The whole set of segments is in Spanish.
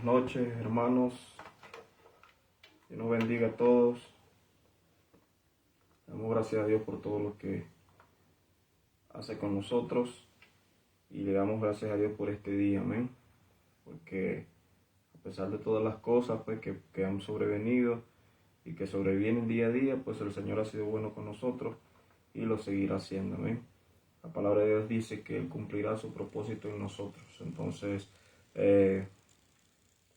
Buenas noches, hermanos. Dios nos bendiga a todos. Damos gracias a Dios por todo lo que hace con nosotros y le damos gracias a Dios por este día, amén. Porque a pesar de todas las cosas pues, que han sobrevenido y que sobrevienen día a día, pues el Señor ha sido bueno con nosotros y lo seguirá haciendo, amén. La palabra de Dios dice que Él cumplirá su propósito en nosotros. Entonces,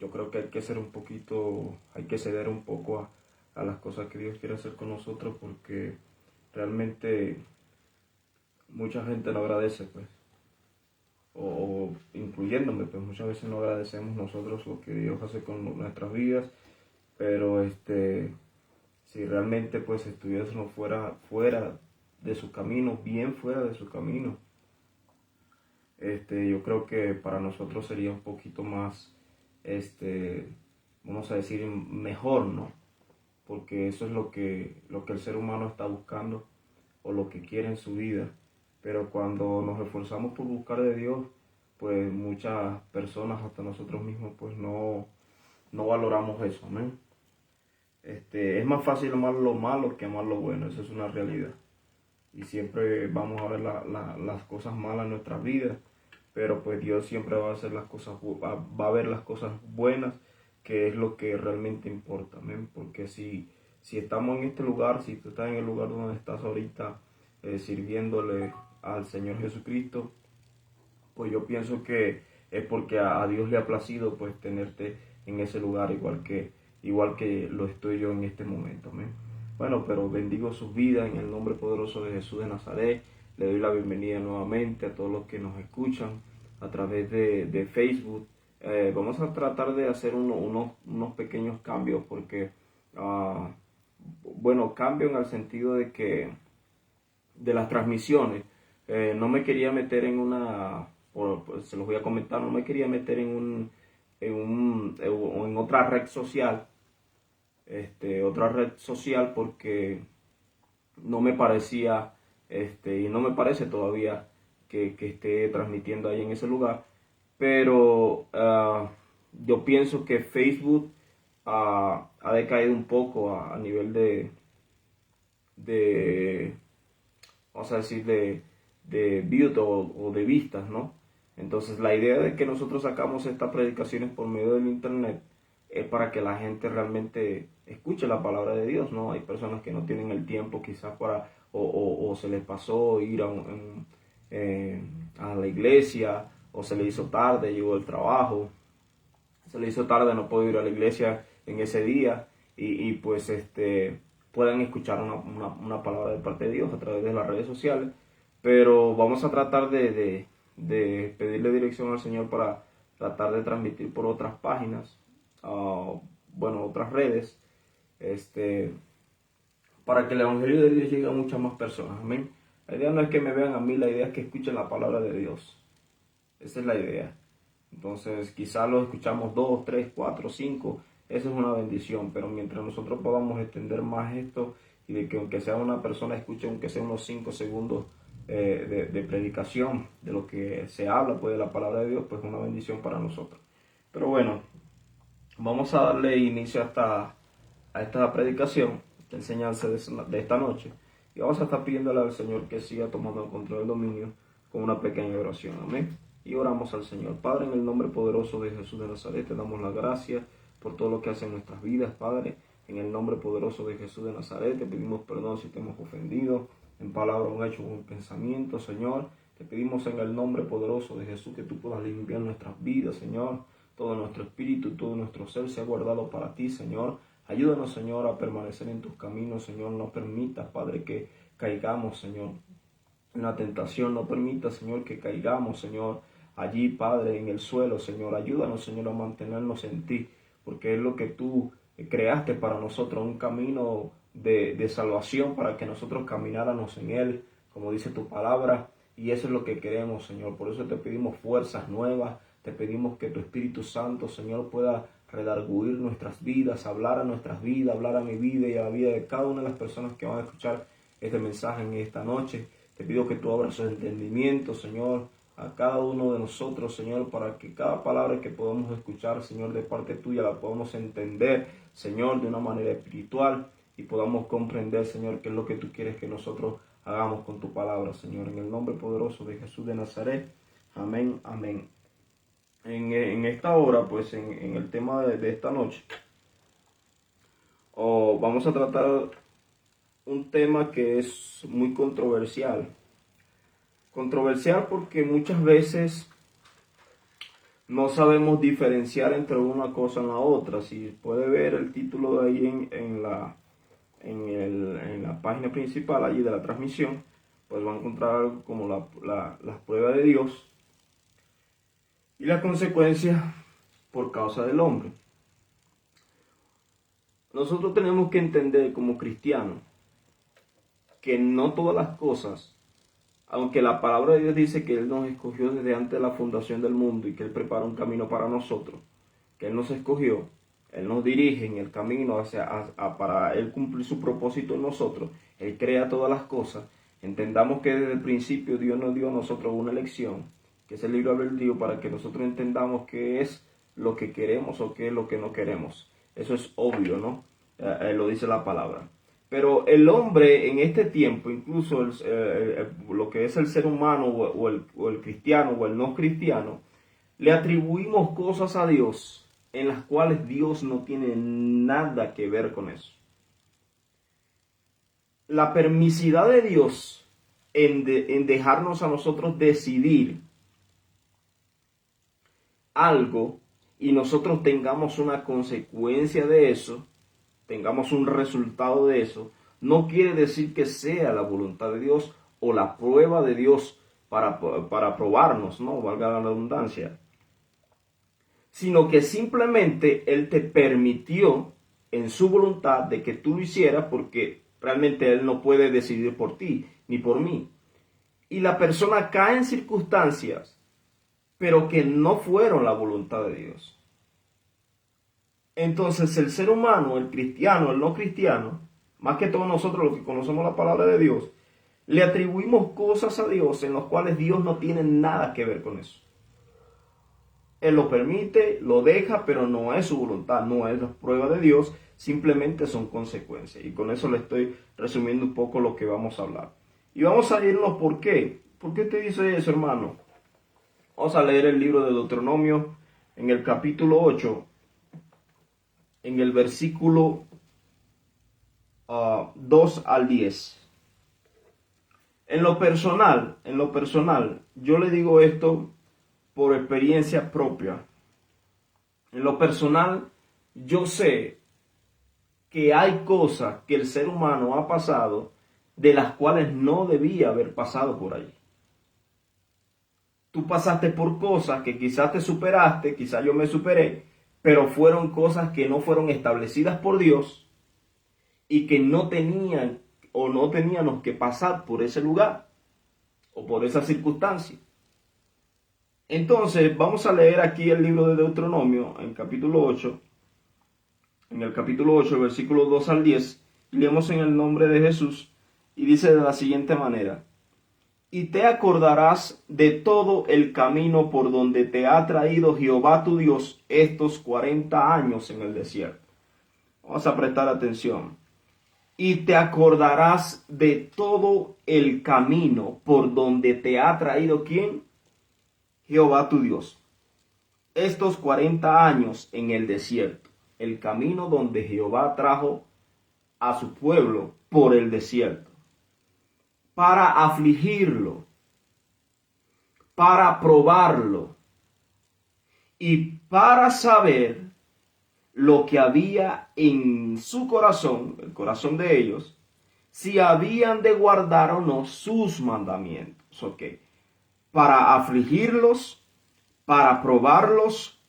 yo creo que hay que ceder un poco a las cosas que Dios quiere hacer con nosotros, porque realmente mucha gente no agradece, pues, o incluyéndome, pues muchas veces no agradecemos nosotros lo que Dios hace con nuestras vidas, pero si realmente pues estuviésemos fuera de su camino, bien fuera de su camino, yo creo que para nosotros sería un poquito más, vamos a decir, mejor, ¿no? Porque eso es lo que el ser humano está buscando o lo que quiere en su vida. Pero cuando nos esforzamos por buscar de Dios, pues muchas personas, hasta nosotros mismos, pues no valoramos eso, ¿no? Es más fácil amar lo malo que amar lo bueno, eso es una realidad. Y siempre vamos a ver las cosas malas en nuestras vidas, pero pues Dios siempre va a hacer va a ver las cosas buenas, que es lo que realmente importa, ¿men? Porque si estamos en este lugar, si tú estás en el lugar donde estás ahorita sirviéndole al Señor Jesucristo, pues yo pienso que es porque a Dios le ha placido pues tenerte en ese lugar, igual que lo estoy yo en este momento, ¿men? Bueno, pero bendigo sus vidas en el nombre poderoso de Jesús de Nazaret. Le doy la bienvenida nuevamente a todos los que nos escuchan a través de Facebook. Vamos a tratar de hacer unos pequeños cambios porque, cambio en el sentido de las transmisiones. No me quería meter en pues se los voy a comentar, no me quería meter en otra red social. Porque no me parecía y no me parece todavía que esté transmitiendo ahí en ese lugar, pero yo pienso que Facebook ha decaído un poco a nivel de vamos a decir de views o de vistas, ¿no? Entonces la idea de que nosotros sacamos estas predicaciones por medio del internet es para que la gente realmente escuche la palabra de Dios, ¿no? Hay personas que no tienen el tiempo quizás o se les pasó ir a la iglesia, o se le hizo tarde, llegó del trabajo, se le hizo tarde, no puedo ir a la iglesia en ese día, y pues puedan escuchar una palabra de parte de Dios a través de las redes sociales. Pero vamos a tratar de pedirle dirección al Señor para tratar de transmitir por otras páginas, otras redes, para que el Evangelio de Dios llegue a muchas más personas, amén. La idea no es que me vean a mí, la idea es que escuchen la palabra de Dios. Esa es la idea. Entonces quizás lo escuchamos 2, 3, 4, 5, esa es una bendición, pero mientras nosotros podamos extender más esto y de que aunque sea una persona escuche aunque sea unos 5 segundos de predicación de lo que se habla pues de la palabra de Dios, pues es una bendición para nosotros. Pero bueno, vamos a darle inicio a esta predicación, esta enseñanza de esta noche, y vamos a estar pidiéndole al Señor que siga tomando el control del dominio con una pequeña oración, amén. Y oramos al Señor. Padre, en el nombre poderoso de Jesús de Nazaret, te damos las gracias por todo lo que hace en nuestras vidas, Padre. En el nombre poderoso de Jesús de Nazaret, te pedimos perdón si te hemos ofendido en palabra, un hecho o un pensamiento, Señor. Te pedimos en el nombre poderoso de Jesús que tú puedas limpiar nuestras vidas, Señor. Todo nuestro espíritu, todo nuestro ser sea guardado para ti, Señor. Ayúdanos, Señor, a permanecer en tus caminos, Señor. No permitas, Padre, que caigamos, Señor, en la tentación. No permitas, Señor, que caigamos, Señor, allí, Padre, en el suelo, Señor. Ayúdanos, Señor, a mantenernos en ti, porque es lo que tú creaste para nosotros, un camino de salvación para que nosotros camináramos en él, como dice tu palabra, y eso es lo que queremos, Señor. Por eso te pedimos fuerzas nuevas, te pedimos que tu Espíritu Santo, Señor, pueda redarguir nuestras vidas, hablar a nuestras vidas, hablar a mi vida y a la vida de cada una de las personas que van a escuchar este mensaje en esta noche. Te pido que tú abras su entendimiento, Señor, a cada uno de nosotros, Señor, para que cada palabra que podamos escuchar, Señor, de parte tuya, la podamos entender, Señor, de una manera espiritual y podamos comprender, Señor, qué es lo que tú quieres que nosotros hagamos con tu palabra, Señor, en el nombre poderoso de Jesús de Nazaret. Amén, amén. En esta hora, pues, en el tema de esta noche, vamos a tratar un tema que es muy controversial. Controversial porque muchas veces no sabemos diferenciar entre una cosa y la otra. Si puede ver el título de ahí en la página principal allí de la transmisión, pues va a encontrar algo como las pruebas de Dios y las consecuencias por causa del hombre. Nosotros tenemos que entender como cristianos que no todas las cosas, aunque la palabra de Dios dice que Él nos escogió desde antes de la fundación del mundo y que Él prepara un camino para nosotros, que Él nos escogió, Él nos dirige en el camino para Él cumplir su propósito en nosotros, Él crea todas las cosas. Entendamos que desde el principio Dios nos dio a nosotros una elección, que es el libre albedrío, para que nosotros entendamos qué es lo que queremos o qué es lo que no queremos. Eso es obvio, ¿no? Lo dice la palabra. Pero el hombre en este tiempo, incluso lo que es el ser humano o el cristiano o el no cristiano, le atribuimos cosas a Dios en las cuales Dios no tiene nada que ver con eso. La permisidad de Dios en dejarnos a nosotros decidir algo y nosotros tengamos una consecuencia de eso, tengamos un resultado de eso, no quiere decir que sea la voluntad de Dios o la prueba de Dios para probarnos, ¿no? Valga la redundancia. Sino que simplemente Él te permitió en su voluntad de que tú lo hicieras, porque realmente Él no puede decidir por ti ni por mí. Y la persona cae en circunstancias, pero que no fueron la voluntad de Dios. Entonces el ser humano, el cristiano, el no cristiano, más que todos nosotros los que conocemos la palabra de Dios, le atribuimos cosas a Dios en las cuales Dios no tiene nada que ver con eso. Él lo permite, lo deja, pero no es su voluntad, no es la prueba de Dios, simplemente son consecuencias. Y con eso le estoy resumiendo un poco lo que vamos a hablar. Y vamos a irnos por qué. ¿Por qué te dice eso, hermano? Vamos a leer el libro de Deuteronomio en el capítulo 8. En el versículo 2 al 10. En lo personal, yo le digo esto por experiencia propia. En lo personal, yo sé que hay cosas que el ser humano ha pasado de las cuales no debía haber pasado por allí. Tú pasaste por cosas que quizás te superaste, quizás yo me superé, pero fueron cosas que no fueron establecidas por Dios y que no tenían o no teníamos que pasar por ese lugar o por esa circunstancia. Entonces, vamos a leer aquí el libro de Deuteronomio, en el capítulo 8, versículos 2 al 10, y leemos en el nombre de Jesús, y dice de la siguiente manera: y te acordarás de todo el camino por donde te ha traído Jehová tu Dios estos 40 años en el desierto. Vamos a prestar atención. Y te acordarás de todo el camino por donde te ha traído ¿quién? Jehová tu Dios. Estos 40 años en el desierto. El camino donde Jehová trajo a su pueblo por el desierto. Para afligirlo, para probarlo y para saber lo que había en su corazón, el corazón de ellos, si habían de guardar o no sus mandamientos. ¿Ok? Para afligirlos, para probarlos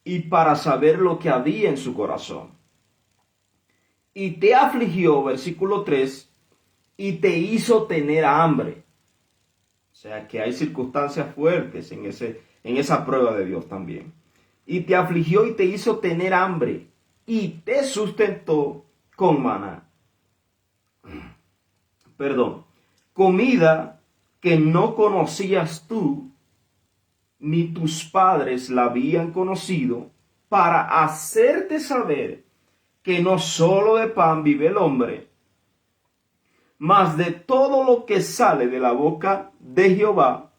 y para saber lo que había en su corazón. Y te afligió, versículo 3, y te hizo tener hambre. O sea que hay circunstancias fuertes en esa prueba de Dios también. Y te afligió y te hizo tener hambre y te sustentó con maná. Comida que no conocías tú, ni tus padres la habían conocido, para hacerte saber que no solo de pan vive el hombre, mas de todo lo que sale de la boca de Jehová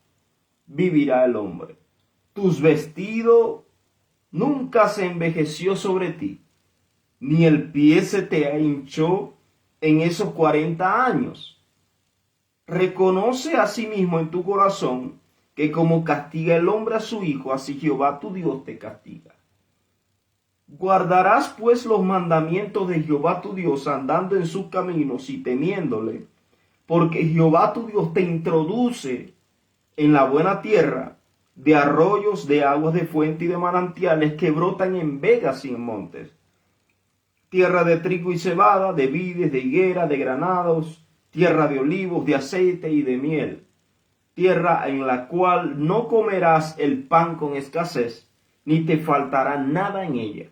vivirá el hombre. Tus vestidos nunca se envejeció sobre ti, ni el pie se te hinchó en esos 40 años. Reconoce asimismo en tu corazón que como castiga el hombre a su hijo, así Jehová tu Dios te castiga. Guardarás pues los mandamientos de Jehová tu Dios, andando en sus caminos y temiéndole, porque Jehová tu Dios te introduce en la buena tierra de arroyos, de aguas de fuente y de manantiales que brotan en vegas y en montes. Tierra de trigo y cebada, de vides, de higuera, de granados, tierra de olivos, de aceite y de miel. Tierra en la cual no comerás el pan con escasez, ni te faltará nada en ella.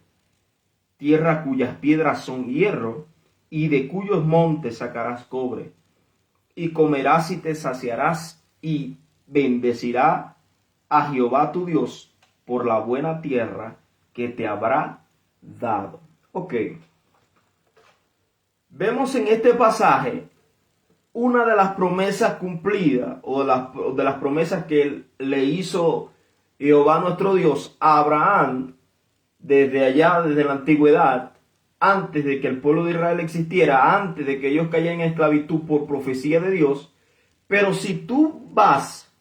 Tierra cuyas piedras son hierro, y de cuyos montes sacarás cobre. Y comerás y te saciarás, y bendecirá a Jehová tu Dios por la buena tierra que te habrá dado. Ok. Vemos en este pasaje una de las promesas cumplidas, o de las promesas que le hizo Jehová nuestro Dios a Abraham desde allá, desde la antigüedad, antes de que el pueblo de Israel existiera, antes de que ellos cayeran en esclavitud por profecía de Dios. Pero si tú vas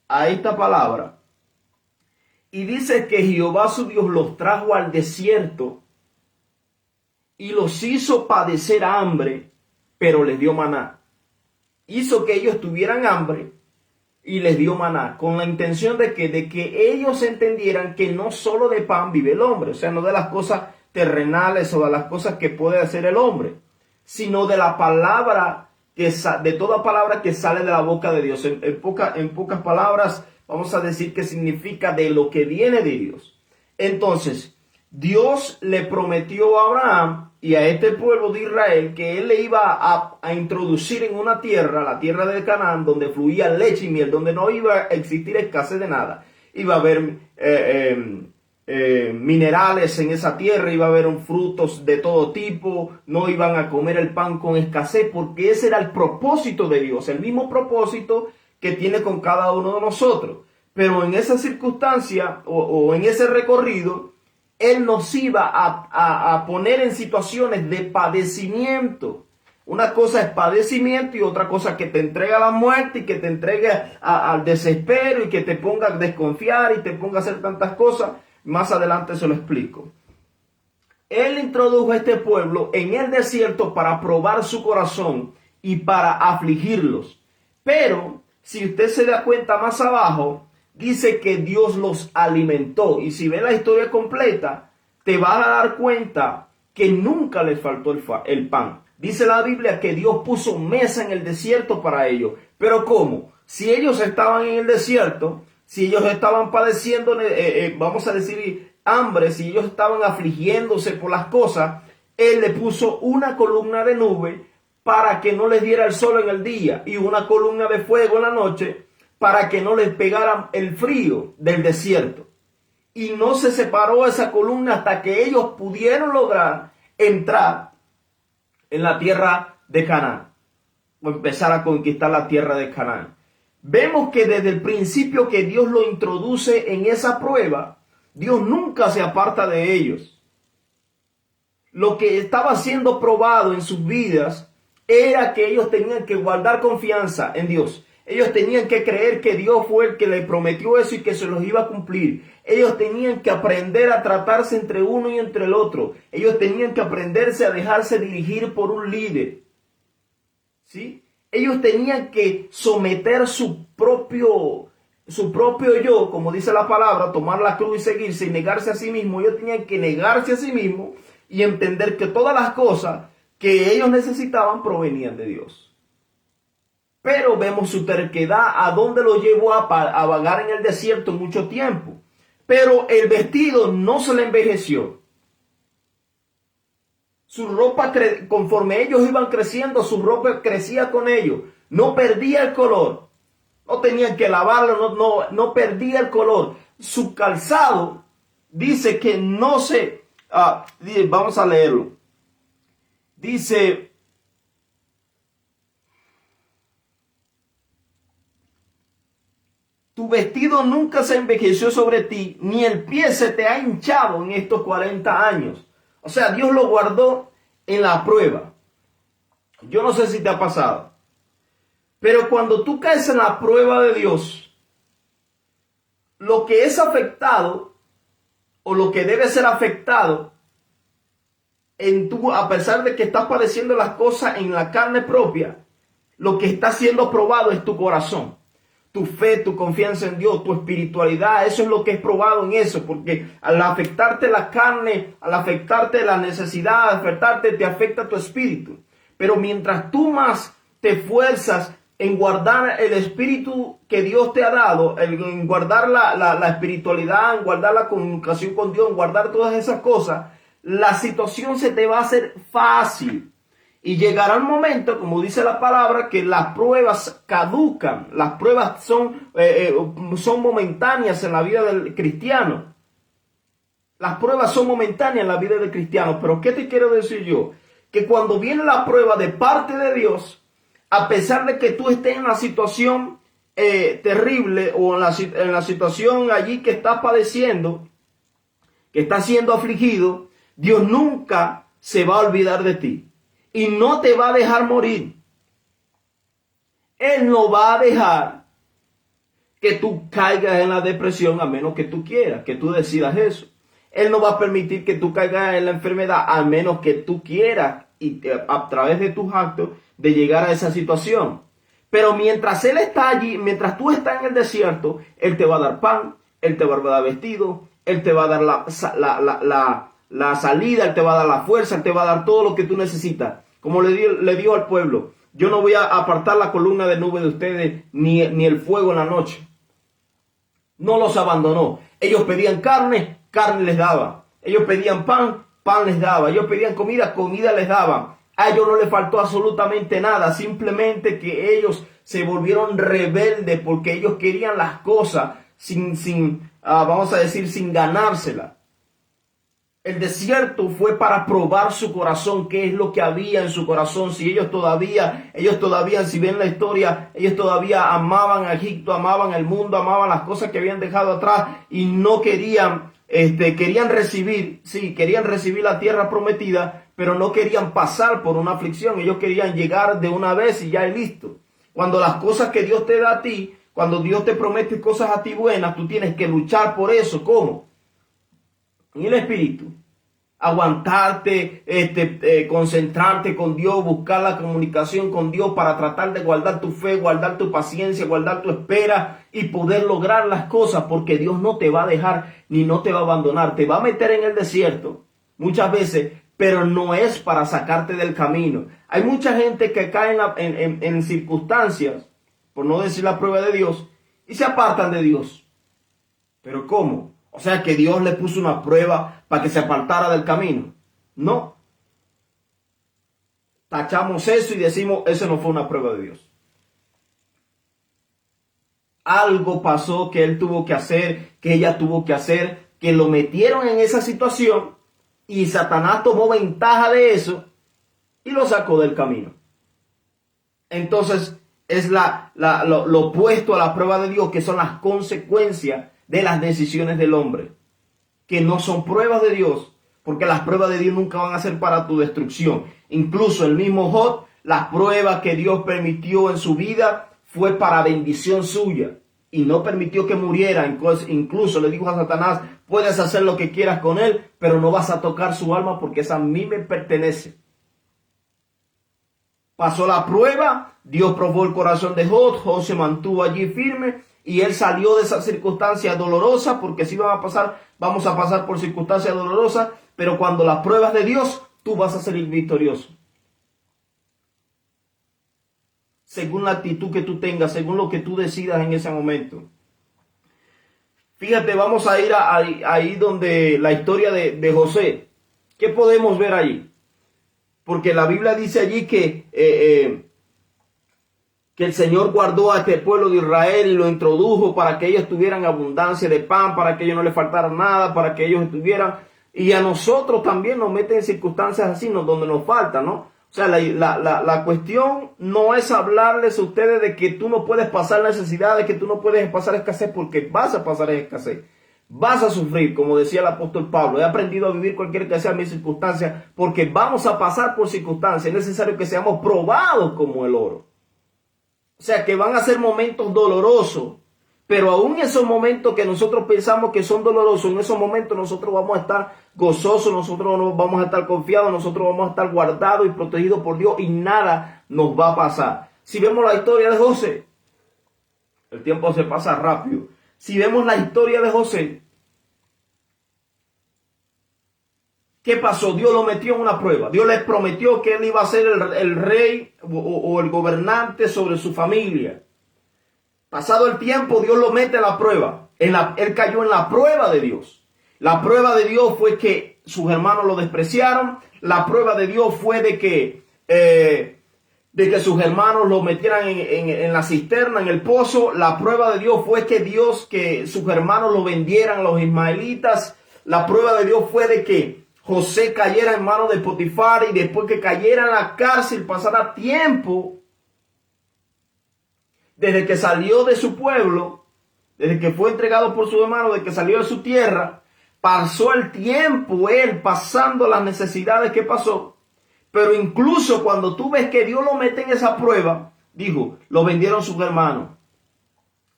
a esta palabra y dice que Jehová su Dios los trajo al desierto y los hizo padecer hambre, pero les dio maná. Hizo que ellos tuvieran hambre y les dio maná, con la intención de que ellos entendieran que no solo de pan vive el hombre, o sea, no de las cosas terrenales o de las cosas que puede hacer el hombre, sino de la palabra, de toda palabra que sale de la boca de Dios. En pocas palabras, vamos a decir que significa de lo que viene de Dios. Entonces, Dios le prometió a Abraham y a este pueblo de Israel que él le iba a introducir en una tierra, la tierra de Canaán, donde fluía leche y miel, donde no iba a existir escasez de nada. Iba a haber minerales en esa tierra, iba a haber frutos de todo tipo, no iban a comer el pan con escasez, porque ese era el propósito de Dios, el mismo propósito que tiene con cada uno de nosotros. Pero en esa circunstancia o en ese recorrido, Él nos iba a poner en situaciones de padecimiento. Una cosa es padecimiento y otra cosa que te entrega a la muerte y que te entrega al desespero y que te ponga a desconfiar y te ponga a hacer tantas cosas. Más adelante se lo explico. Él introdujo a este pueblo en el desierto para probar su corazón y para afligirlos. Pero, si usted se da cuenta más abajo, dice que Dios los alimentó. Y si ve la historia completa, te vas a dar cuenta que nunca les faltó el pan. Dice la Biblia que Dios puso mesa en el desierto para ellos. Pero ¿cómo? Si ellos estaban en el desierto, si ellos estaban padeciendo, vamos a decir, hambre, si ellos estaban afligiéndose por las cosas, Él le puso una columna de nube para que no les diera el sol en el día y una columna de fuego en la noche para que no les pegara el frío del desierto. Y no se separó esa columna hasta que ellos pudieron lograr entrar en la tierra de Canaán, o empezar a conquistar la tierra de Canaán. Vemos que desde el principio que Dios lo introduce en esa prueba, Dios nunca se aparta de ellos. Lo que estaba siendo probado en sus vidas era que ellos tenían que guardar confianza en Dios. Ellos tenían que creer que Dios fue el que les prometió eso y que se los iba a cumplir. Ellos tenían que aprender a tratarse entre uno y entre el otro. Ellos tenían que aprenderse a dejarse dirigir por un líder. ¿Sí? Ellos tenían que someter su propio yo, como dice la palabra, tomar la cruz y seguirse y negarse a sí mismo. Ellos tenían que negarse a sí mismo y entender que todas las cosas que ellos necesitaban provenían de Dios. Pero vemos su terquedad, a dónde lo llevó a vagar en el desierto mucho tiempo. Pero el vestido no se le envejeció. Su ropa, conforme ellos iban creciendo, su ropa crecía con ellos. No perdía el color. No tenían que lavarlo, no perdía el color. su calzado, dice que no se... vamos a leerlo. Dice... Tu vestido nunca se envejeció sobre ti, ni el pie se te ha hinchado en estos 40 años. O sea, Dios lo guardó en la prueba. Yo no sé si te ha pasado, pero cuando tú caes en la prueba de Dios, lo que es afectado o lo que debe ser afectado a pesar de que estás padeciendo las cosas en la carne propia, lo que está siendo probado es tu corazón, tu fe, tu confianza en Dios, tu espiritualidad. Eso es lo que es probado en eso, porque al afectarte la carne, al afectarte la necesidad, al afectarte, te afecta tu espíritu. Pero mientras tú más te esfuerzas en guardar el espíritu que Dios te ha dado, en guardar la espiritualidad, en guardar la comunicación con Dios, en guardar todas esas cosas, la situación se te va a hacer fácil. Y llegará un momento, como dice la palabra, que las pruebas caducan. Las pruebas son momentáneas en la vida del cristiano. Las pruebas son momentáneas en la vida del cristiano. Pero ¿qué te quiero decir yo? Que cuando viene la prueba de parte de Dios, a pesar de que tú estés en una situación terrible o en la situación allí que estás padeciendo, que estás siendo afligido, Dios nunca se va a olvidar de ti. Y no te va a dejar morir. Él no va a dejar que tú caigas en la depresión a menos que tú quieras, que tú decidas eso. Él no va a permitir que tú caigas en la enfermedad a menos que tú quieras y a través de tus actos de llegar a esa situación. Pero mientras Él está allí, mientras tú estás en el desierto, Él te va a dar pan, Él te va a dar vestido, Él te va a dar la salida, Él te va a dar la fuerza, Él te va a dar todo lo que tú necesitas. Como le digo al pueblo, yo no voy a apartar la columna de nube de ustedes ni el fuego en la noche. No los abandonó. Ellos pedían carne, carne les daba. Ellos pedían pan, pan les daba. Ellos pedían comida, comida les daba. A ellos no les faltó absolutamente nada. Simplemente que ellos se volvieron rebeldes porque ellos querían las cosas vamos a decir, sin ganárselas. El desierto fue para probar su corazón, qué es lo que había en su corazón. Si ellos todavía, si ven la historia, ellos todavía amaban a Egipto, amaban el mundo, amaban las cosas que habían dejado atrás y no querían, querían recibir la tierra prometida, pero no querían pasar por una aflicción. Ellos querían llegar de una vez y ya es listo. Cuando las cosas que Dios te da a ti, cuando Dios te promete cosas a ti buenas, tú tienes que luchar por eso. ¿Cómo? En el espíritu, aguantarte, concentrarte con Dios, buscar la comunicación con Dios para tratar de guardar tu fe, guardar tu paciencia, guardar tu espera y poder lograr las cosas, porque Dios no te va a dejar ni no te va a abandonar. Te va a meter en el desierto muchas veces, pero no es para sacarte del camino. Hay mucha gente que cae en circunstancias, por no decir la prueba de Dios, y se apartan de Dios. ¿Pero cómo? O sea, que Dios le puso una prueba para que se apartara del camino. No. Tachamos eso y decimos, eso no fue una prueba de Dios. Algo pasó que él tuvo que hacer, que ella tuvo que hacer, que lo metieron en esa situación y Satanás tomó ventaja de eso y lo sacó del camino. Entonces, es lo opuesto a la prueba de Dios, que son las consecuencias de las decisiones del hombre, que no son pruebas de Dios, porque las pruebas de Dios nunca van a ser para tu destrucción. Incluso el mismo Job, las pruebas que Dios permitió en su vida fue para bendición suya y no permitió que muriera. Incluso le dijo a Satanás, puedes hacer lo que quieras con él, pero no vas a tocar su alma porque esa a mí me pertenece. Pasó la prueba, Dios probó el corazón de Job, Job se mantuvo allí firme y él salió de esa circunstancia dolorosa, porque sí vamos a pasar por circunstancias dolorosas, pero cuando las pruebas de Dios, tú vas a salir victorioso. Según la actitud que tú tengas, según lo que tú decidas en ese momento. Fíjate, vamos a ir ahí donde la historia de José. ¿Qué podemos ver ahí? Porque la Biblia dice allí que que el Señor guardó a este pueblo de Israel y lo introdujo para que ellos tuvieran abundancia de pan, para que ellos no les faltara nada, para que ellos estuvieran. Y a nosotros también nos meten en circunstancias así, donde nos falta, ¿no? O sea, la cuestión no es hablarles a ustedes de que tú no puedes pasar necesidad, de que tú no puedes pasar escasez, porque vas a pasar escasez. Vas a sufrir, como decía el apóstol Pablo. He aprendido a vivir cualquier que sea mi circunstancia, porque vamos a pasar por circunstancias. Es necesario que seamos probados como el oro. O sea, que van a ser momentos dolorosos, pero aún esos momentos que nosotros pensamos que son dolorosos, en esos momentos nosotros vamos a estar gozosos, nosotros vamos a estar confiados, nosotros vamos a estar guardados y protegidos por Dios y nada nos va a pasar. Si vemos la historia de José, el tiempo se pasa rápido. Si vemos la historia de José, ¿qué pasó? Dios lo metió en una prueba. Dios le prometió que él iba a ser el rey o el gobernante sobre su familia. Pasado el tiempo, Dios lo mete en la prueba. Él cayó en la prueba de Dios. La prueba de Dios fue que sus hermanos lo despreciaron. La prueba de Dios fue de que sus hermanos lo metieran en la cisterna, en el pozo. La prueba de Dios fue que sus hermanos lo vendieran a los ismaelitas. La prueba de Dios fue de que José cayera en manos de Potifar y después que cayera en la cárcel pasara tiempo desde que salió de su pueblo, desde que fue entregado por su hermano, desde que salió de su tierra, pasó el tiempo él pasando las necesidades que pasó. Pero incluso cuando tú ves que Dios lo mete en esa prueba, dijo, lo vendieron sus hermanos.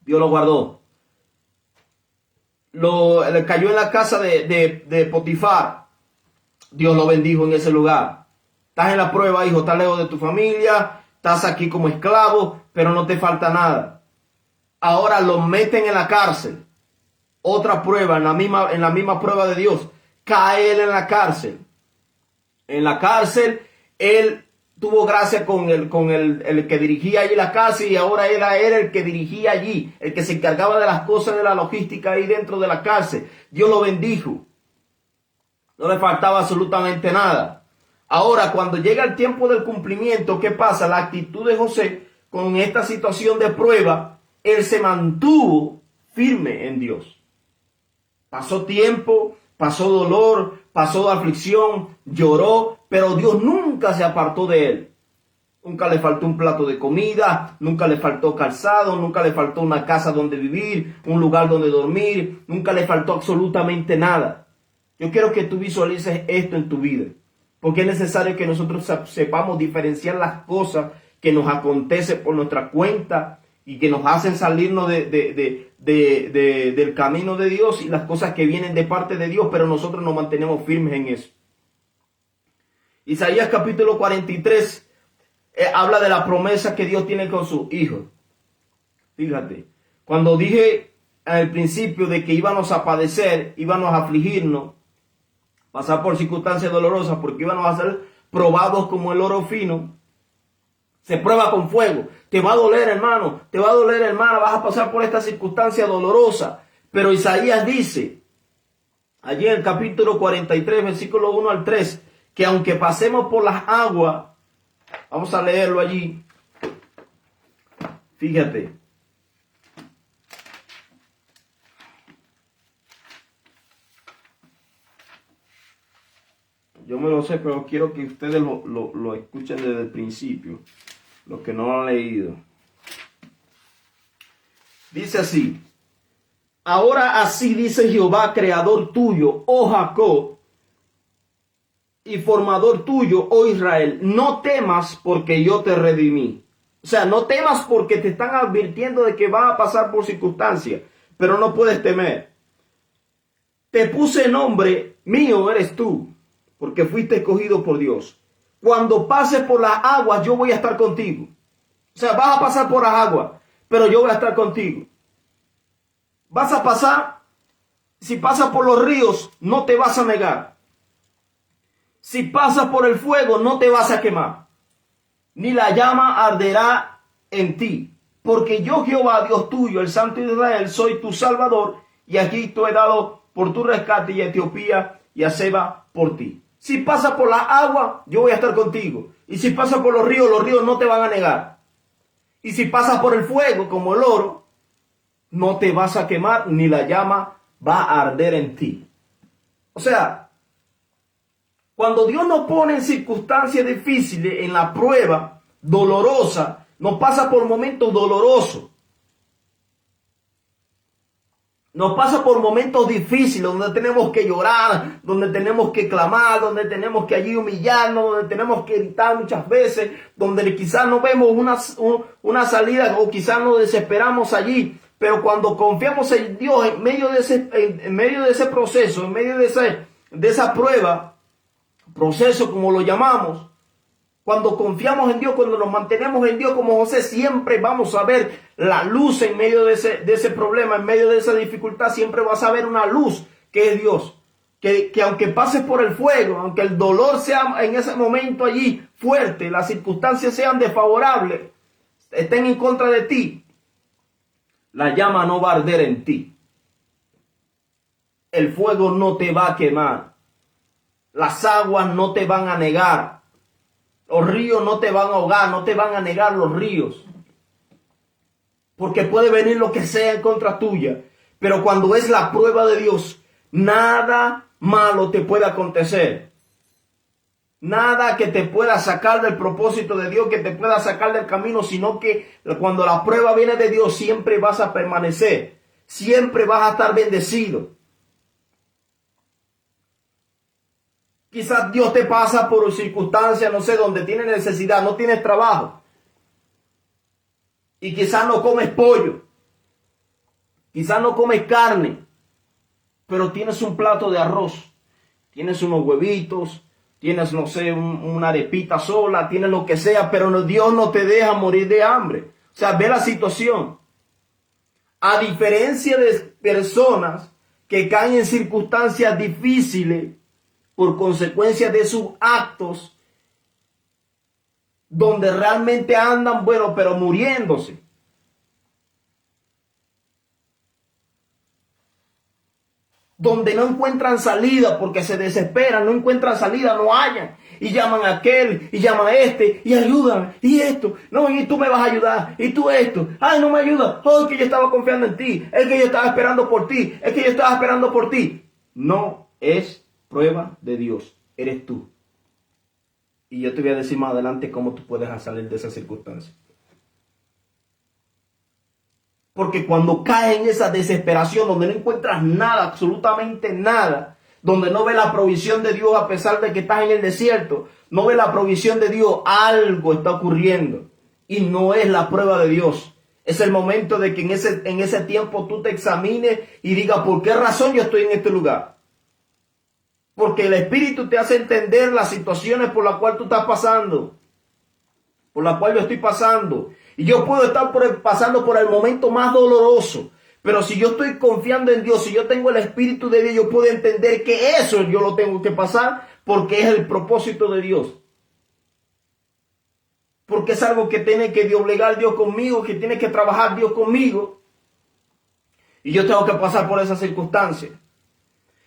Dios lo guardó. Le cayó en la casa de Potifar. Dios lo bendijo en ese lugar. Estás en la prueba, hijo, estás lejos de tu familia, estás aquí como esclavo, pero no te falta nada. Ahora lo meten en la cárcel. Otra prueba, en la misma prueba de Dios. Cae él en la cárcel. En la cárcel, él tuvo gracia con el que dirigía allí la cárcel y ahora era él el que dirigía allí, el que se encargaba de las cosas de la logística ahí dentro de la cárcel. Dios lo bendijo. No le faltaba absolutamente nada. Ahora, cuando llega el tiempo del cumplimiento, ¿qué pasa? La actitud de José con esta situación de prueba, él se mantuvo firme en Dios. Pasó tiempo, pasó dolor, pasó aflicción, lloró, pero Dios nunca se apartó de él. Nunca le faltó un plato de comida, nunca le faltó calzado, nunca le faltó una casa donde vivir, un lugar donde dormir, nunca le faltó absolutamente nada. Yo quiero que tú visualices esto en tu vida, porque es necesario que nosotros sepamos diferenciar las cosas que nos acontecen por nuestra cuenta y que nos hacen salirnos del camino de Dios y las cosas que vienen de parte de Dios, pero nosotros nos mantenemos firmes en eso. Isaías capítulo 43 habla de la promesa que Dios tiene con sus hijos. Fíjate, cuando dije al principio de que íbamos a padecer, íbamos a afligirnos, pasar por circunstancias dolorosas, porque íbamos a ser probados como el oro fino. Se prueba con fuego. Te va a doler, hermano. Te va a doler, hermana. Vas a pasar por esta circunstancia dolorosa. Pero Isaías dice, allí en el capítulo 43, versículo 1 al 3, que aunque pasemos por las aguas, vamos a leerlo allí. Fíjate. Yo me lo sé, pero quiero que ustedes lo escuchen desde el principio, los que no lo han leído. Dice así: ahora así dice Jehová, creador tuyo, oh Jacob, y formador tuyo, oh Israel, no temas porque yo te redimí. O sea, no temas porque te están advirtiendo de que vas a pasar por circunstancias, pero no puedes temer. Te puse nombre, mío eres tú, porque fuiste escogido por Dios. Cuando pases por las aguas, yo voy a estar contigo. O sea, vas a pasar por las aguas, pero yo voy a estar contigo. Vas a pasar, si pasas por los ríos, no te vas a negar. Si pasas por el fuego, no te vas a quemar, ni la llama arderá en ti. Porque yo, Jehová, Dios tuyo, el Santo de Israel, soy tu Salvador, y aquí te he dado por tu rescate, y a Etiopía y a Seba por ti. Si pasas por la agua, yo voy a estar contigo. Y si pasas por los ríos no te van a negar. Y si pasas por el fuego como el oro, no te vas a quemar ni la llama va a arder en ti. O sea, cuando Dios nos pone en circunstancias difíciles, en la prueba dolorosa, nos pasa por momentos dolorosos. Nos pasa por momentos difíciles donde tenemos que llorar, donde tenemos que clamar, donde tenemos que allí humillarnos, donde tenemos que gritar muchas veces, donde quizás no vemos una salida o quizás nos desesperamos allí. Pero cuando confiamos en Dios en medio de ese proceso, en medio de esa prueba, proceso como lo llamamos, cuando confiamos en Dios, cuando nos mantenemos en Dios como José, siempre vamos a ver la luz en medio de ese problema, en medio de esa dificultad, siempre vas a ver una luz que es Dios. Que aunque pases por el fuego, aunque el dolor sea en ese momento allí fuerte, las circunstancias sean desfavorables, estén en contra de ti, la llama no va a arder en ti. El fuego no te va a quemar. Las aguas no te van a negar. Los ríos no te van a ahogar, no te van a negar los ríos. Porque puede venir lo que sea en contra tuya. Pero cuando es la prueba de Dios, nada malo te puede acontecer. Nada que te pueda sacar del propósito de Dios, que te pueda sacar del camino, sino que cuando la prueba viene de Dios, siempre vas a permanecer. Siempre vas a estar bendecido. Quizás Dios te pasa por circunstancias, no sé, donde tienes necesidad, no tienes trabajo. Y quizás no comes pollo. Quizás no comes carne. Pero tienes un plato de arroz. Tienes unos huevitos. Tienes, no sé, una arepita sola. Tienes lo que sea. Pero Dios no te deja morir de hambre. O sea, ve la situación. A diferencia de personas que caen en circunstancias difíciles, por consecuencia de sus actos, donde realmente andan, bueno, pero muriéndose. Donde no encuentran salida porque se desesperan, no encuentran salida, no hallan. Y llaman a aquel, y llaman a este, y ayúdame, y esto. No, y tú me vas a ayudar, y tú esto. Ay, no me ayuda. Oh, es que yo estaba confiando en ti. Es que yo estaba esperando por ti. Es que yo estaba esperando por ti. No es prueba de Dios, eres tú. Y yo te voy a decir más adelante cómo tú puedes salir de esa circunstancia. Porque cuando caes en esa desesperación, donde no encuentras nada, absolutamente nada, donde no ves la provisión de Dios a pesar de que estás en el desierto, no ves la provisión de Dios, algo está ocurriendo. Y no es la prueba de Dios. Es el momento de que en ese tiempo tú te examines y digas, ¿por qué razón yo estoy en este lugar? Porque el Espíritu te hace entender las situaciones por las cuales tú estás pasando. Por las cuales yo estoy pasando. Y yo puedo estar pasando por el momento más doloroso. Pero si yo estoy confiando en Dios, si yo tengo el Espíritu de Dios, yo puedo entender que eso yo lo tengo que pasar porque es el propósito de Dios. Porque es algo que tiene que obligar Dios conmigo, que tiene que trabajar Dios conmigo. Y yo tengo que pasar por esas circunstancias.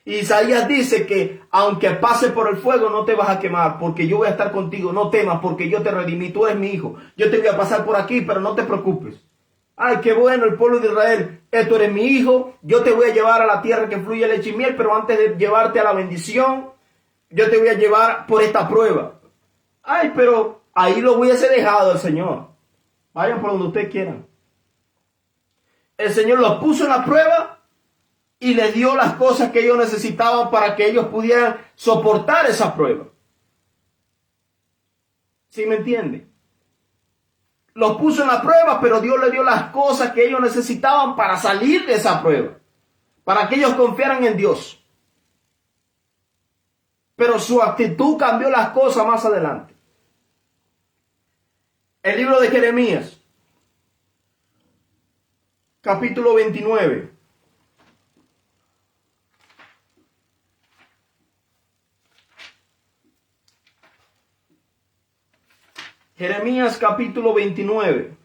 Y Isaías dice que aunque pase por el fuego no te vas a quemar porque yo voy a estar contigo. No temas porque yo te redimí. Tú eres mi hijo. Yo te voy a pasar por aquí, pero no te preocupes. Ay, qué bueno el pueblo de Israel. Tú eres mi hijo. Yo te voy a llevar a la tierra que fluye leche y miel, pero antes de llevarte a la bendición, yo te voy a llevar por esta prueba. Ay, pero ahí lo hubiese dejado el Señor. Vayan por donde ustedes quieran. El Señor los puso en la prueba y les dio las cosas que ellos necesitaban para que ellos pudieran soportar esa prueba. ¿Sí me entienden? Los puso en la prueba, pero Dios les dio las cosas que ellos necesitaban para salir de esa prueba. Para que ellos confiaran en Dios. Pero su actitud cambió las cosas más adelante. El libro de Jeremías, capítulo 29. Jeremías capítulo 29.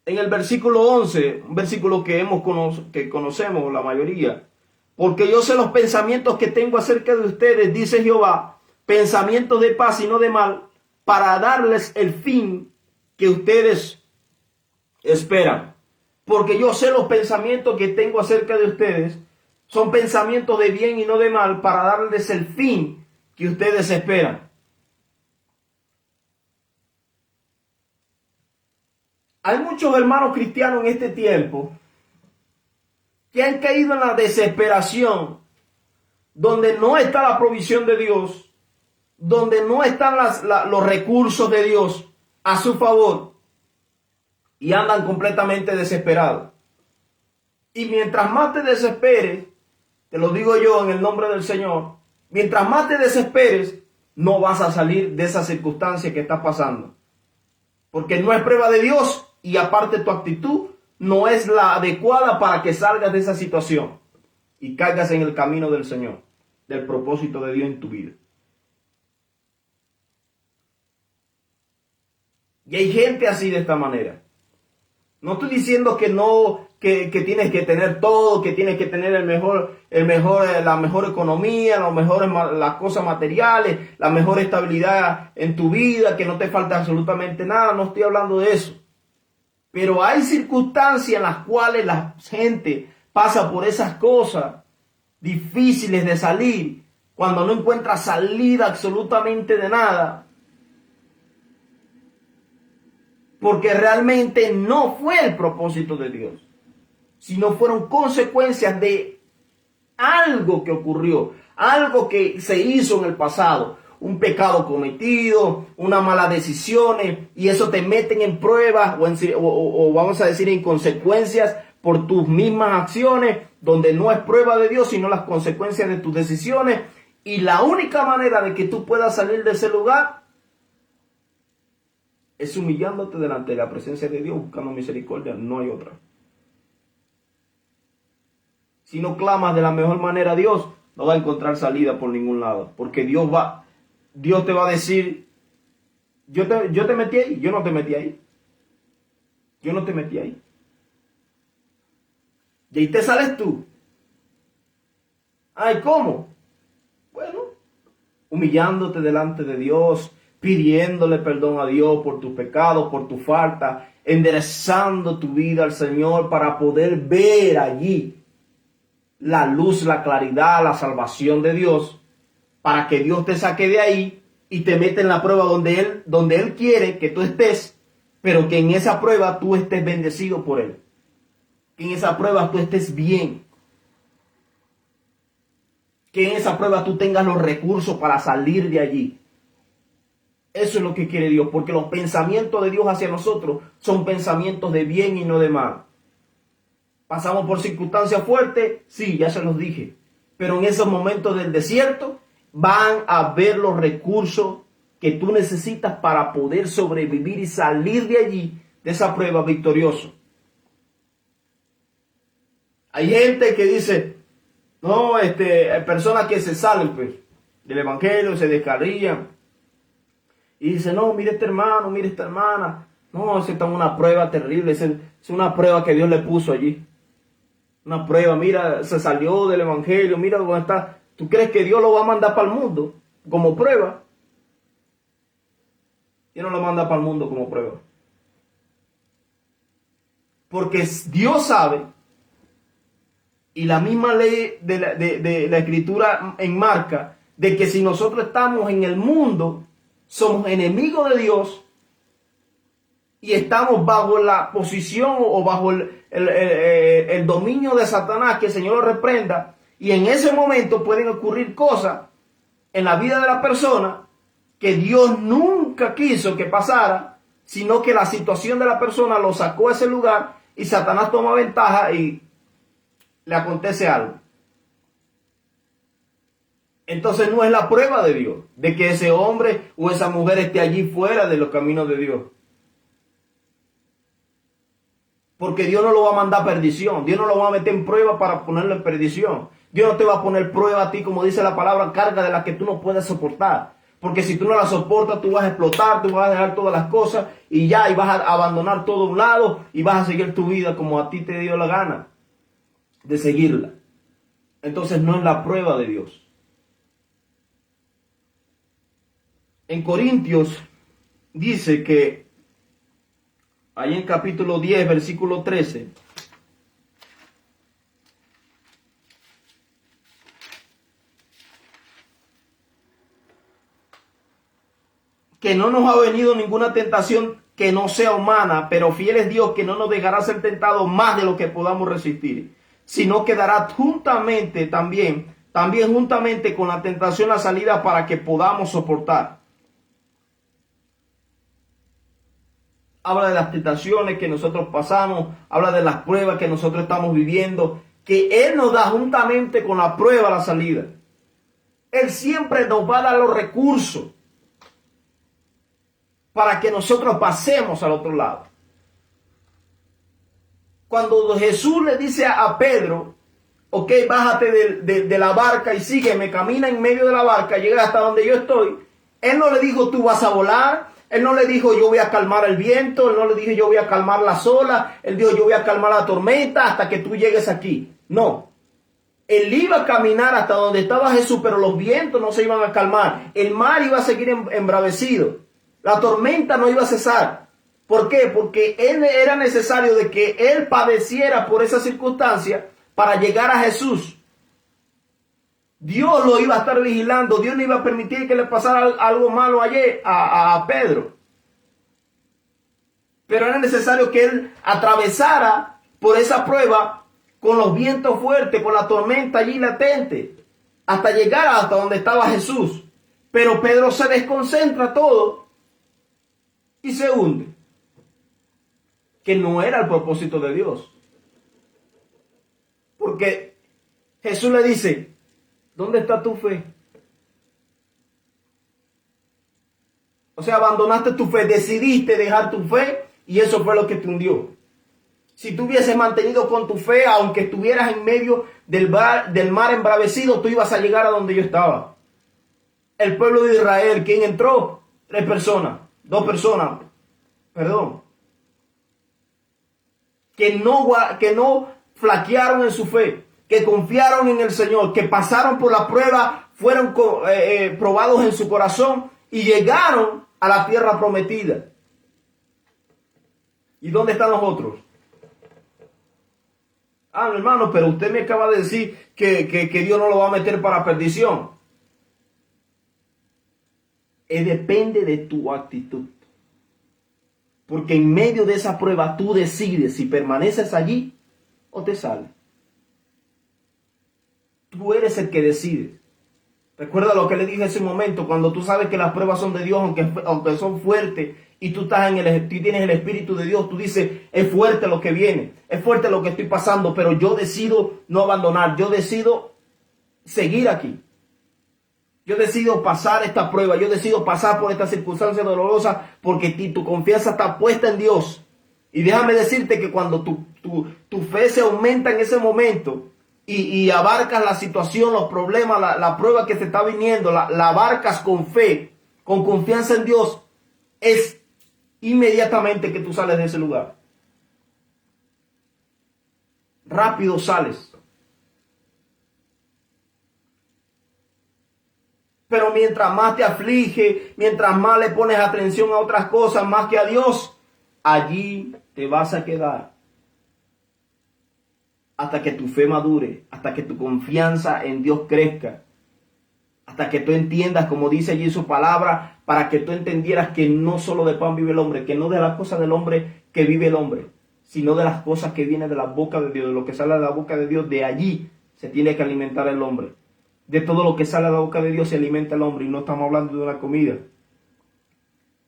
En el versículo 11, un versículo que conocemos la mayoría. Porque yo sé los pensamientos que tengo acerca de ustedes, dice Jehová, pensamientos de paz y no de mal, para darles el fin que ustedes esperan. Porque yo sé los pensamientos que tengo acerca de ustedes. Son pensamientos de bien y no de mal, para darles el fin que ustedes esperan. Hay muchos hermanos cristianos en este tiempo que han caído en la desesperación, donde no está la provisión de Dios, donde no están los recursos de Dios a su favor, y andan completamente desesperados. Y mientras más te desesperes, te lo digo yo en el nombre del Señor, mientras más te desesperes, no vas a salir de esa circunstancia que estás pasando. Porque no es prueba de Dios, y aparte tu actitud no es la adecuada para que salgas de esa situación y caigas en el camino del Señor, del propósito de Dios en tu vida. Y hay gente así de esta manera. No estoy diciendo que no, que tienes que tener todo, que tienes que tener la mejor economía, las cosas materiales, la mejor estabilidad en tu vida, que no te falta absolutamente nada. No estoy hablando de eso. Pero hay circunstancias en las cuales la gente pasa por esas cosas difíciles de salir, cuando no encuentra salida absolutamente de nada, porque realmente no fue el propósito de Dios, sino fueron consecuencias de algo que ocurrió, algo que se hizo en el pasado, un pecado cometido, unas malas decisiones, y eso te meten en pruebas o vamos a decir en consecuencias por tus mismas acciones, donde no es prueba de Dios, sino las consecuencias de tus decisiones. Y la única manera de que tú puedas salir de ese lugar es humillándote delante de la presencia de Dios, buscando misericordia. No hay otra. Si no clamas de la mejor manera a Dios, no va a encontrar salida por ningún lado, porque Dios te va a decir: yo te metí ahí, yo no te metí ahí. Yo no te metí ahí. Y ahí te sales tú. Ay, ¿cómo? Bueno, humillándote delante de Dios, pidiéndole perdón a Dios por tus pecados, por tu falta, enderezando tu vida al Señor para poder ver allí la luz, la claridad, la salvación de Dios, para que Dios te saque de ahí y te mete en la prueba donde Él quiere que tú estés, pero que en esa prueba tú estés bendecido por Él. Que en esa prueba tú estés bien. Que en esa prueba tú tengas los recursos para salir de allí. Eso es lo que quiere Dios, porque los pensamientos de Dios hacia nosotros son pensamientos de bien y no de mal. ¿Pasamos por circunstancias fuertes? Sí, ya se los dije. Pero en esos momentos del desierto van a haber los recursos que tú necesitas para poder sobrevivir y salir de allí, de esa prueba, victorioso. Hay gente que dice, no, hay personas que se salen pues, del evangelio, se descarrían. Y dice, no, mire este hermano, mire esta hermana. No, eso está en una prueba terrible, es una prueba que Dios le puso allí. Una prueba, mira, se salió del evangelio, mira dónde está. ¿Tú crees que Dios lo va a mandar para el mundo como prueba? Dios no lo manda para el mundo como prueba. Porque Dios sabe, y la misma ley de la Escritura enmarca, de que si nosotros estamos en el mundo, somos enemigos de Dios y estamos bajo la posición o bajo el dominio de Satanás, que el Señor lo reprenda, y en ese momento pueden ocurrir cosas en la vida de la persona que Dios nunca quiso que pasara, sino que la situación de la persona lo sacó a ese lugar y Satanás toma ventaja y le acontece algo. Entonces no es la prueba de Dios, de que ese hombre o esa mujer esté allí fuera de los caminos de Dios. Porque Dios no lo va a mandar a perdición. Dios no lo va a meter en prueba para ponerlo en perdición. Dios no te va a poner prueba a ti, como dice la palabra, carga de la que tú no puedes soportar. Porque si tú no la soportas, tú vas a explotar, tú vas a dejar todas las cosas y ya, y vas a abandonar todo a un lado y vas a seguir tu vida como a ti te dio la gana de seguirla. Entonces no es la prueba de Dios. En Corintios dice que Ahí en capítulo 10, versículo 13. Que no nos ha venido ninguna tentación que no sea humana, pero fiel es Dios que no nos dejará ser tentados más de lo que podamos resistir, sino que dará juntamente también juntamente con la tentación la salida para que podamos soportar. Habla de las tentaciones que nosotros pasamos, habla de las pruebas que nosotros estamos viviendo, que Él nos da juntamente con la prueba la salida. Él siempre nos va a dar los recursos para que nosotros pasemos al otro lado. Cuando Jesús le dice a Pedro, ok, bájate de la barca y sígueme, camina en medio de la barca, llega hasta donde yo estoy, Él no le dijo tú vas a volar, Él no le dijo yo voy a calmar el viento, Él no le dijo yo voy a calmar las olas, Él dijo yo voy a calmar la tormenta hasta que tú llegues aquí. No. Él iba a caminar hasta donde estaba Jesús, pero los vientos no se iban a calmar. El mar iba a seguir embravecido. La tormenta no iba a cesar. ¿Por qué? Porque era necesario de que Él padeciera por esa circunstancia para llegar a Jesús. Dios lo iba a estar vigilando. Dios no iba a permitir que le pasara algo malo ayer a Pedro. Pero era necesario que Él atravesara por esa prueba con los vientos fuertes, con la tormenta allí latente, hasta llegar hasta donde estaba Jesús. Pero Pedro se desconcentra todo y se hunde. Que no era el propósito de Dios. Porque Jesús le dice, ¿dónde está tu fe? O sea, abandonaste tu fe, decidiste dejar tu fe y eso fue lo que te hundió. Si tú hubieses mantenido con tu fe, aunque estuvieras en medio del mar embravecido, tú ibas a llegar a donde yo estaba. El pueblo de Israel, ¿quién entró? 2 personas, que no flaquearon en su fe, que confiaron en el Señor, que pasaron por la prueba, fueron probados en su corazón y llegaron a la tierra prometida. ¿Y dónde están los otros? Ah, mi hermano, pero usted me acaba de decir que Dios no lo va a meter para perdición. Depende de tu actitud. Porque en medio de esa prueba tú decides si permaneces allí o te sales. Tú eres el que decide. Recuerda lo que le dije en ese momento, cuando tú sabes que las pruebas son de Dios, aunque son fuertes, y tú tienes el Espíritu de Dios, tú dices, es fuerte lo que viene, es fuerte lo que estoy pasando, pero yo decido no abandonar, yo decido seguir aquí. Yo decido pasar esta prueba, yo decido pasar por esta circunstancia dolorosa, porque tu confianza está puesta en Dios. Y déjame decirte que cuando tu fe se aumenta en ese momento, y abarcas la situación, los problemas, la prueba que te está viniendo, la abarcas con fe, con confianza en Dios, es inmediatamente que tú sales de ese lugar. Rápido sales. Pero mientras más te aflige, mientras más le pones atención a otras cosas más que a Dios, allí te vas a quedar. Hasta que tu fe madure, hasta que tu confianza en Dios crezca, hasta que tú entiendas, como dice allí su palabra, para que tú entendieras que no solo de pan vive el hombre, que no de las cosas del hombre que vive el hombre, sino de las cosas que vienen de la boca de Dios, de lo que sale de la boca de Dios, de allí se tiene que alimentar el hombre. De todo lo que sale de la boca de Dios se alimenta el hombre, y no estamos hablando de una comida,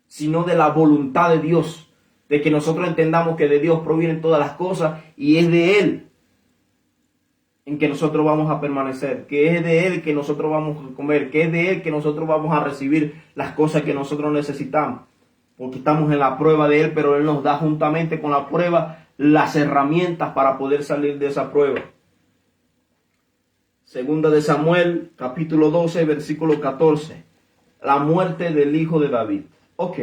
sino de la voluntad de Dios, de que nosotros entendamos que de Dios provienen todas las cosas y es de Él en que nosotros vamos a permanecer, que es de Él que nosotros vamos a comer, que es de Él que nosotros vamos a recibir las cosas que nosotros necesitamos, porque estamos en la prueba de Él, pero Él nos da juntamente con la prueba las herramientas para poder salir de esa prueba. Segunda de Samuel, capítulo 12, versículo 14. La muerte del hijo de David. Ok.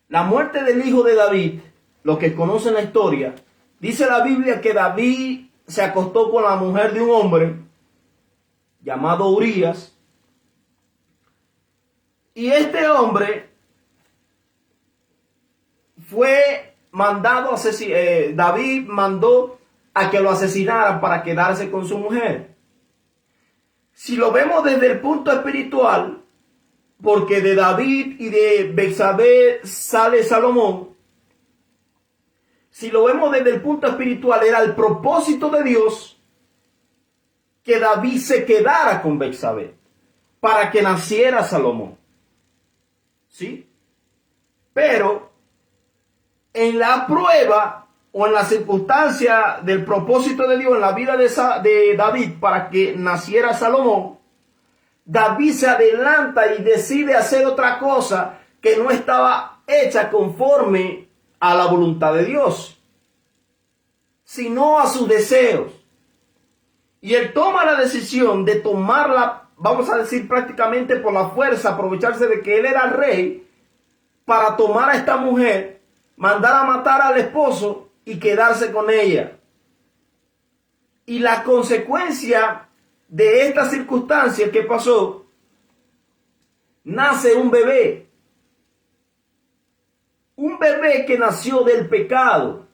La muerte del hijo de David, los que conocen la historia, dice la Biblia que David se acostó con la mujer de un hombre llamado Urías. Y este hombre David mandó a que lo asesinaran para quedarse con su mujer. Si lo vemos desde el punto espiritual, porque de David y de Betsabé sale Salomón, si lo vemos desde el punto espiritual, era el propósito de Dios que David se quedara con Betsabé para que naciera Salomón. ¿Sí? Pero en la prueba o en la circunstancia del propósito de Dios en la vida de David para que naciera Salomón, David se adelanta y decide hacer otra cosa que no estaba hecha conforme a la voluntad de Dios, sino a sus deseos. Y él toma la decisión de tomarla, vamos a decir prácticamente por la fuerza, aprovecharse de que él era rey, para tomar a esta mujer, mandar a matar al esposo y quedarse con ella. Y la consecuencia de esta circunstancia que pasó, nace un bebé. Un bebé que nació del pecado.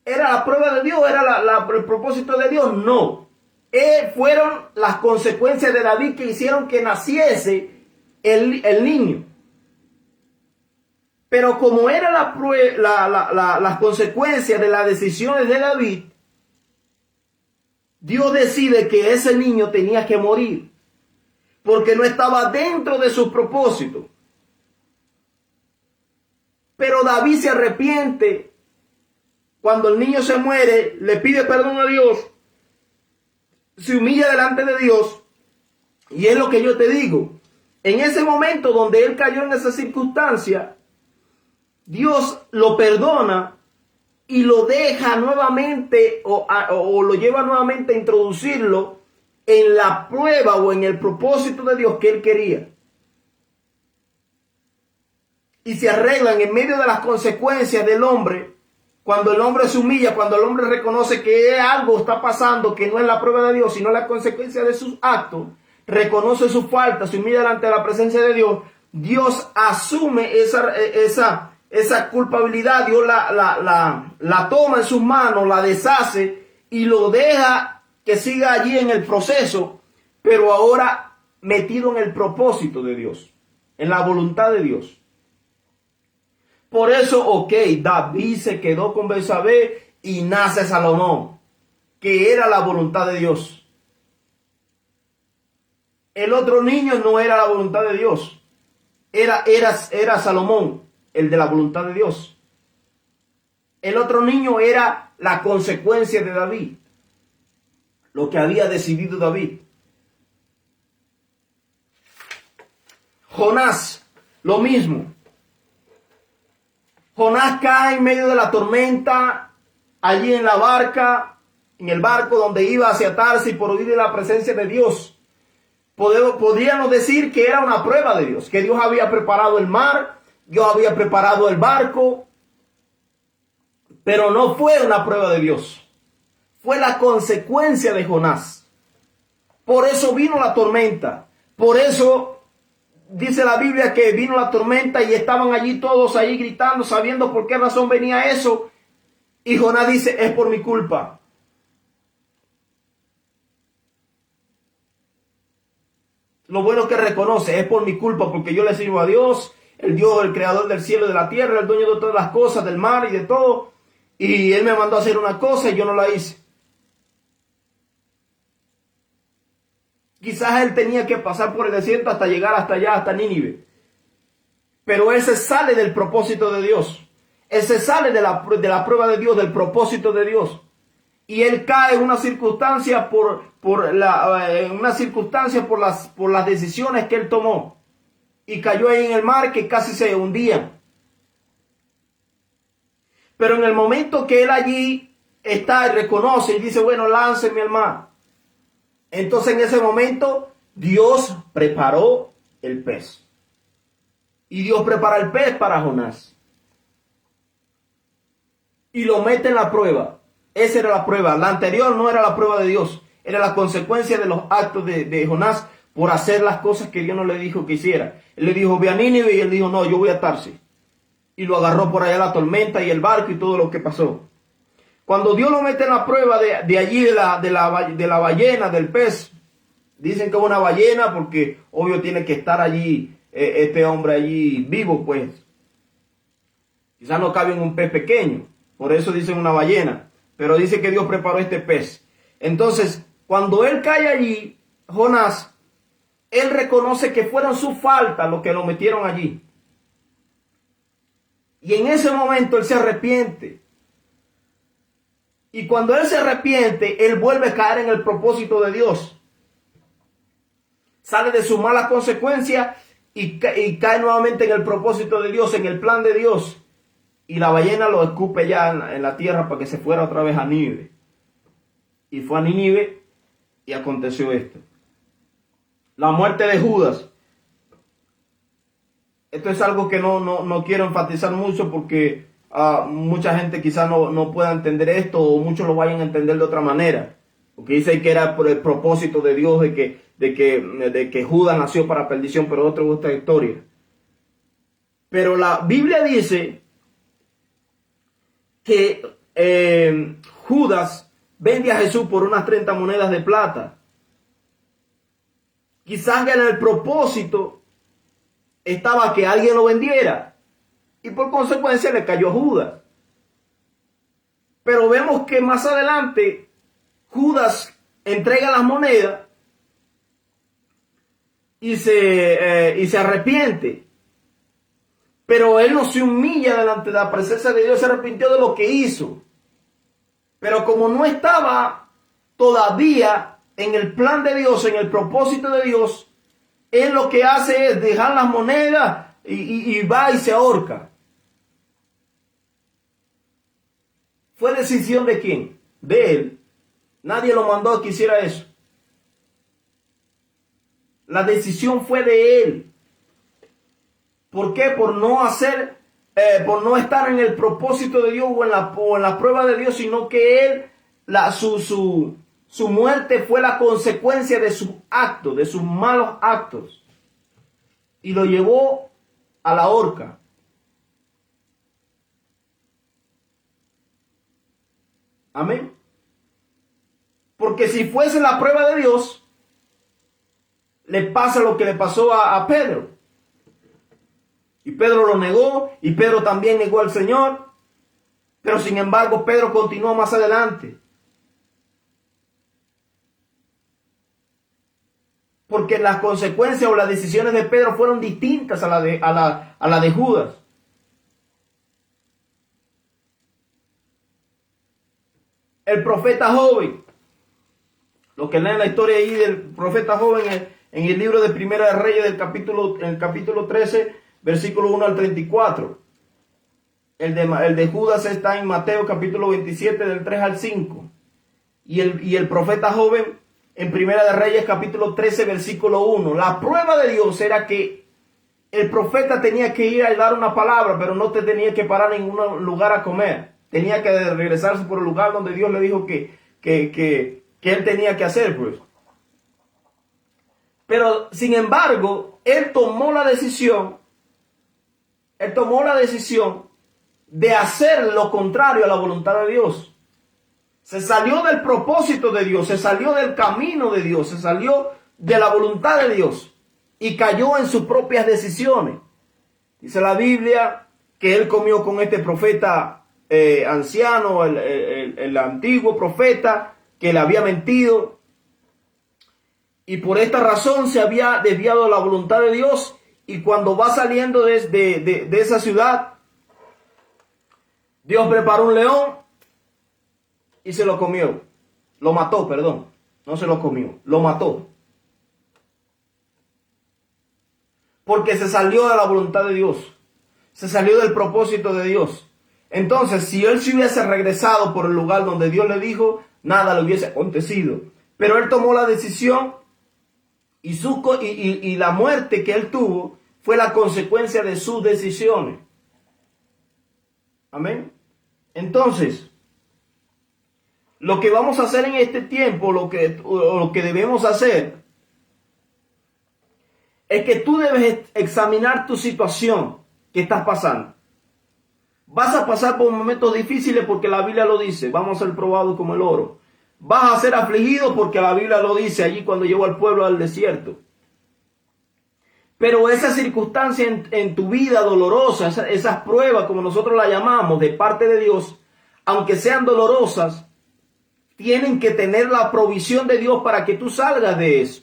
¿Era la prueba de Dios? ¿Era el propósito de Dios? No. Fueron las consecuencias de David que hicieron que naciese el niño. Pero como era las consecuencias de las decisiones de David, Dios decide que ese niño tenía que morir, porque no estaba dentro de sus propósitos. Pero David se arrepiente. Cuando el niño se muere, le pide perdón a Dios, se humilla delante de Dios, y es lo que yo te digo. En ese momento donde él cayó en esa circunstancia, Dios lo perdona y lo deja nuevamente o lo lleva nuevamente a introducirlo en la prueba o en el propósito de Dios que él quería. Y se arreglan en medio de las consecuencias del hombre. Cuando el hombre se humilla, cuando el hombre reconoce que algo está pasando que no es la prueba de Dios, sino la consecuencia de sus actos, reconoce su falta, se humilla delante de la presencia de Dios, Dios asume esa culpabilidad, Dios la toma en sus manos, la deshace y lo deja que siga allí en el proceso, pero ahora metido en el propósito de Dios, en la voluntad de Dios. Por eso, David se quedó con Betsabé y nace Salomón, que era la voluntad de Dios. El otro niño no era la voluntad de Dios, era Salomón, el de la voluntad de Dios. El otro niño era la consecuencia de David, lo que había decidido David. Jonás, lo mismo. Jonás cae en medio de la tormenta, allí en la barca, en el barco donde iba hacia Tarsis por huir de la presencia de Dios. Podríamos decir que era una prueba de Dios, que Dios había preparado el mar, Dios había preparado el barco, pero no fue una prueba de Dios. Fue la consecuencia de Jonás. Por eso vino la tormenta, por eso dice la Biblia que vino la tormenta y estaban allí todos ahí gritando, sabiendo por qué razón venía eso. Y Jonás dice, es por mi culpa. Lo bueno que reconoce, es por mi culpa, porque yo le sirvo a Dios, el Dios, el creador del cielo y de la tierra, el dueño de todas las cosas, del mar y de todo. Y Él me mandó a hacer una cosa y yo no la hice. Quizás él tenía que pasar por el desierto hasta llegar hasta allá, hasta Nínive. Pero él se sale del propósito de Dios. Él se sale de la prueba de Dios, del propósito de Dios. Y él cae en una circunstancia por las decisiones que él tomó. Y cayó ahí en el mar que casi se hundía. Pero en el momento que él allí está y reconoce y dice, bueno, lánceme al mar. Entonces en ese momento Dios preparó el pez. Y Dios prepara el pez para Jonás. Y lo mete en la prueba. Esa era la prueba. La anterior no era la prueba de Dios. Era la consecuencia de los actos de Jonás por hacer las cosas que Dios no le dijo que hiciera. Él le dijo, ve a Nínive, y él dijo, no, yo voy a Tarsis. y lo agarró por allá la tormenta y el barco y todo lo que pasó. Cuando Dios lo mete en la prueba de allí, de la ballena, del pez, dicen que es una ballena porque obvio tiene que estar allí, este hombre allí vivo, pues. Quizás no cabe en un pez pequeño, por eso dicen una ballena, pero dice que Dios preparó este pez. Entonces, cuando él cae allí, Jonás, él reconoce que fueron su falta los que lo metieron allí. Y en ese momento él se arrepiente. Y cuando él se arrepiente, él vuelve a caer en el propósito de Dios. Sale de su mala consecuencia y cae nuevamente en el propósito de Dios, en el plan de Dios. Y la ballena lo escupe ya en la tierra para que se fuera otra vez a Nínive. Y fue a Nínive y aconteció esto. La muerte de Judas. Esto es algo que no quiero enfatizar mucho porque mucha gente quizás no pueda entender esto o muchos lo vayan a entender de otra manera. Porque dicen que era por el propósito de Dios de que Judas nació para perdición, pero otra es otra historia. Pero la Biblia dice que Judas vende a Jesús por unas 30 monedas de plata. Quizás en el propósito estaba que alguien lo vendiera y por consecuencia le cayó a Judas. Pero vemos que más adelante Judas entrega las monedas y se arrepiente. Pero él no se humilla delante de la presencia de Dios, se arrepintió de lo que hizo. Pero como no estaba todavía en el plan de Dios, en el propósito de Dios, él lo que hace es dejar las monedas y va y se ahorca. ¿Fue decisión de quién? De él. Nadie lo mandó a que hiciera eso. La decisión fue de él. ¿Por qué? Por no estar en el propósito de Dios o en la prueba de Dios, sino que él, su muerte fue la consecuencia de sus actos, de sus malos actos. Y lo llevó a la horca. Amén. Porque si fuese la prueba de Dios, le pasa lo que le pasó a Pedro. Y Pedro lo negó, y Pedro también negó al Señor. Pero sin embargo, Pedro continuó más adelante. Porque las consecuencias o las decisiones de Pedro fueron distintas a la de Judas. El profeta joven. Los que leen la historia ahí del profeta joven en el libro de Primera de Reyes, en el capítulo 13, versículo 1 al 34. El de Judas está en Mateo capítulo 27, del 3 al 5. Y el profeta joven en Primera de Reyes capítulo 13, versículo 1. La prueba de Dios era que el profeta tenía que ir a dar una palabra, pero no te tenía que parar en ningún lugar a comer. Tenía que regresarse por el lugar donde Dios le dijo que él tenía que hacer, pues. Pero, sin embargo, él tomó la decisión de hacer lo contrario a la voluntad de Dios. Se salió del propósito de Dios, se salió del camino de Dios, se salió de la voluntad de Dios y cayó en sus propias decisiones. Dice la Biblia que él comió con este profeta anciano, el antiguo profeta que le había mentido. Y por esta razón se había desviado de la voluntad de Dios. Y cuando va saliendo de esa ciudad, Dios preparó un león y se lo comió. Lo mató, perdón. No se lo comió, lo mató. Porque se salió de la voluntad de Dios. Se salió del propósito de Dios. Entonces, si él se hubiese regresado por el lugar donde Dios le dijo, nada le hubiese acontecido. Pero él tomó la decisión y la muerte que él tuvo fue la consecuencia de sus decisiones. Amén. Entonces, lo que vamos a hacer en este tiempo, lo que debemos hacer, es que tú debes examinar tu situación que estás pasando. Vas a pasar por momentos difíciles porque la Biblia lo dice. Vamos a ser probados como el oro. Vas a ser afligido porque la Biblia lo dice allí cuando llevó al pueblo al desierto. Pero esa circunstancia en tu vida dolorosa, esas pruebas como nosotros las llamamos de parte de Dios, aunque sean dolorosas, tienen que tener la provisión de Dios para que tú salgas de eso.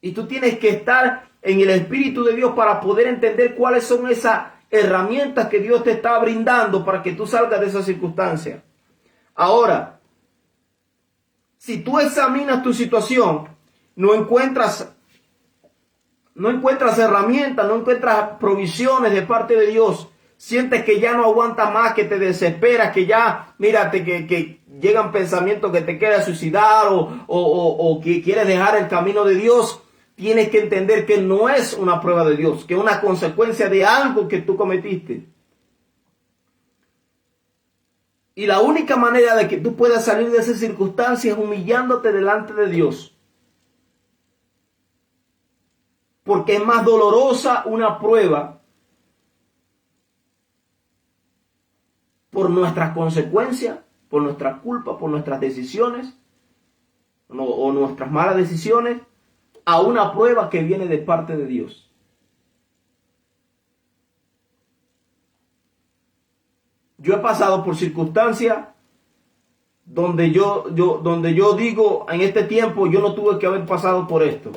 Y tú tienes que estar en el Espíritu de Dios para poder entender cuáles son esas herramientas que Dios te está brindando para que tú salgas de esa circunstancia. Ahora, si tú examinas tu situación, no encuentras herramientas, no encuentras provisiones de parte de Dios, sientes que ya no aguantas más, que te desesperas, que ya, mírate, que llegan pensamientos que te quieres suicidar o que quieres dejar el camino de Dios, tienes que entender que no es una prueba de Dios, que es una consecuencia de algo que tú cometiste. Y la única manera de que tú puedas salir de esa circunstancia es humillándote delante de Dios. Porque es más dolorosa una prueba por nuestras consecuencias, por nuestra culpa, por nuestras decisiones o nuestras malas decisiones, a una prueba que viene de parte de Dios. Yo he pasado por circunstancias donde yo digo, en este tiempo yo no tuve que haber pasado por esto.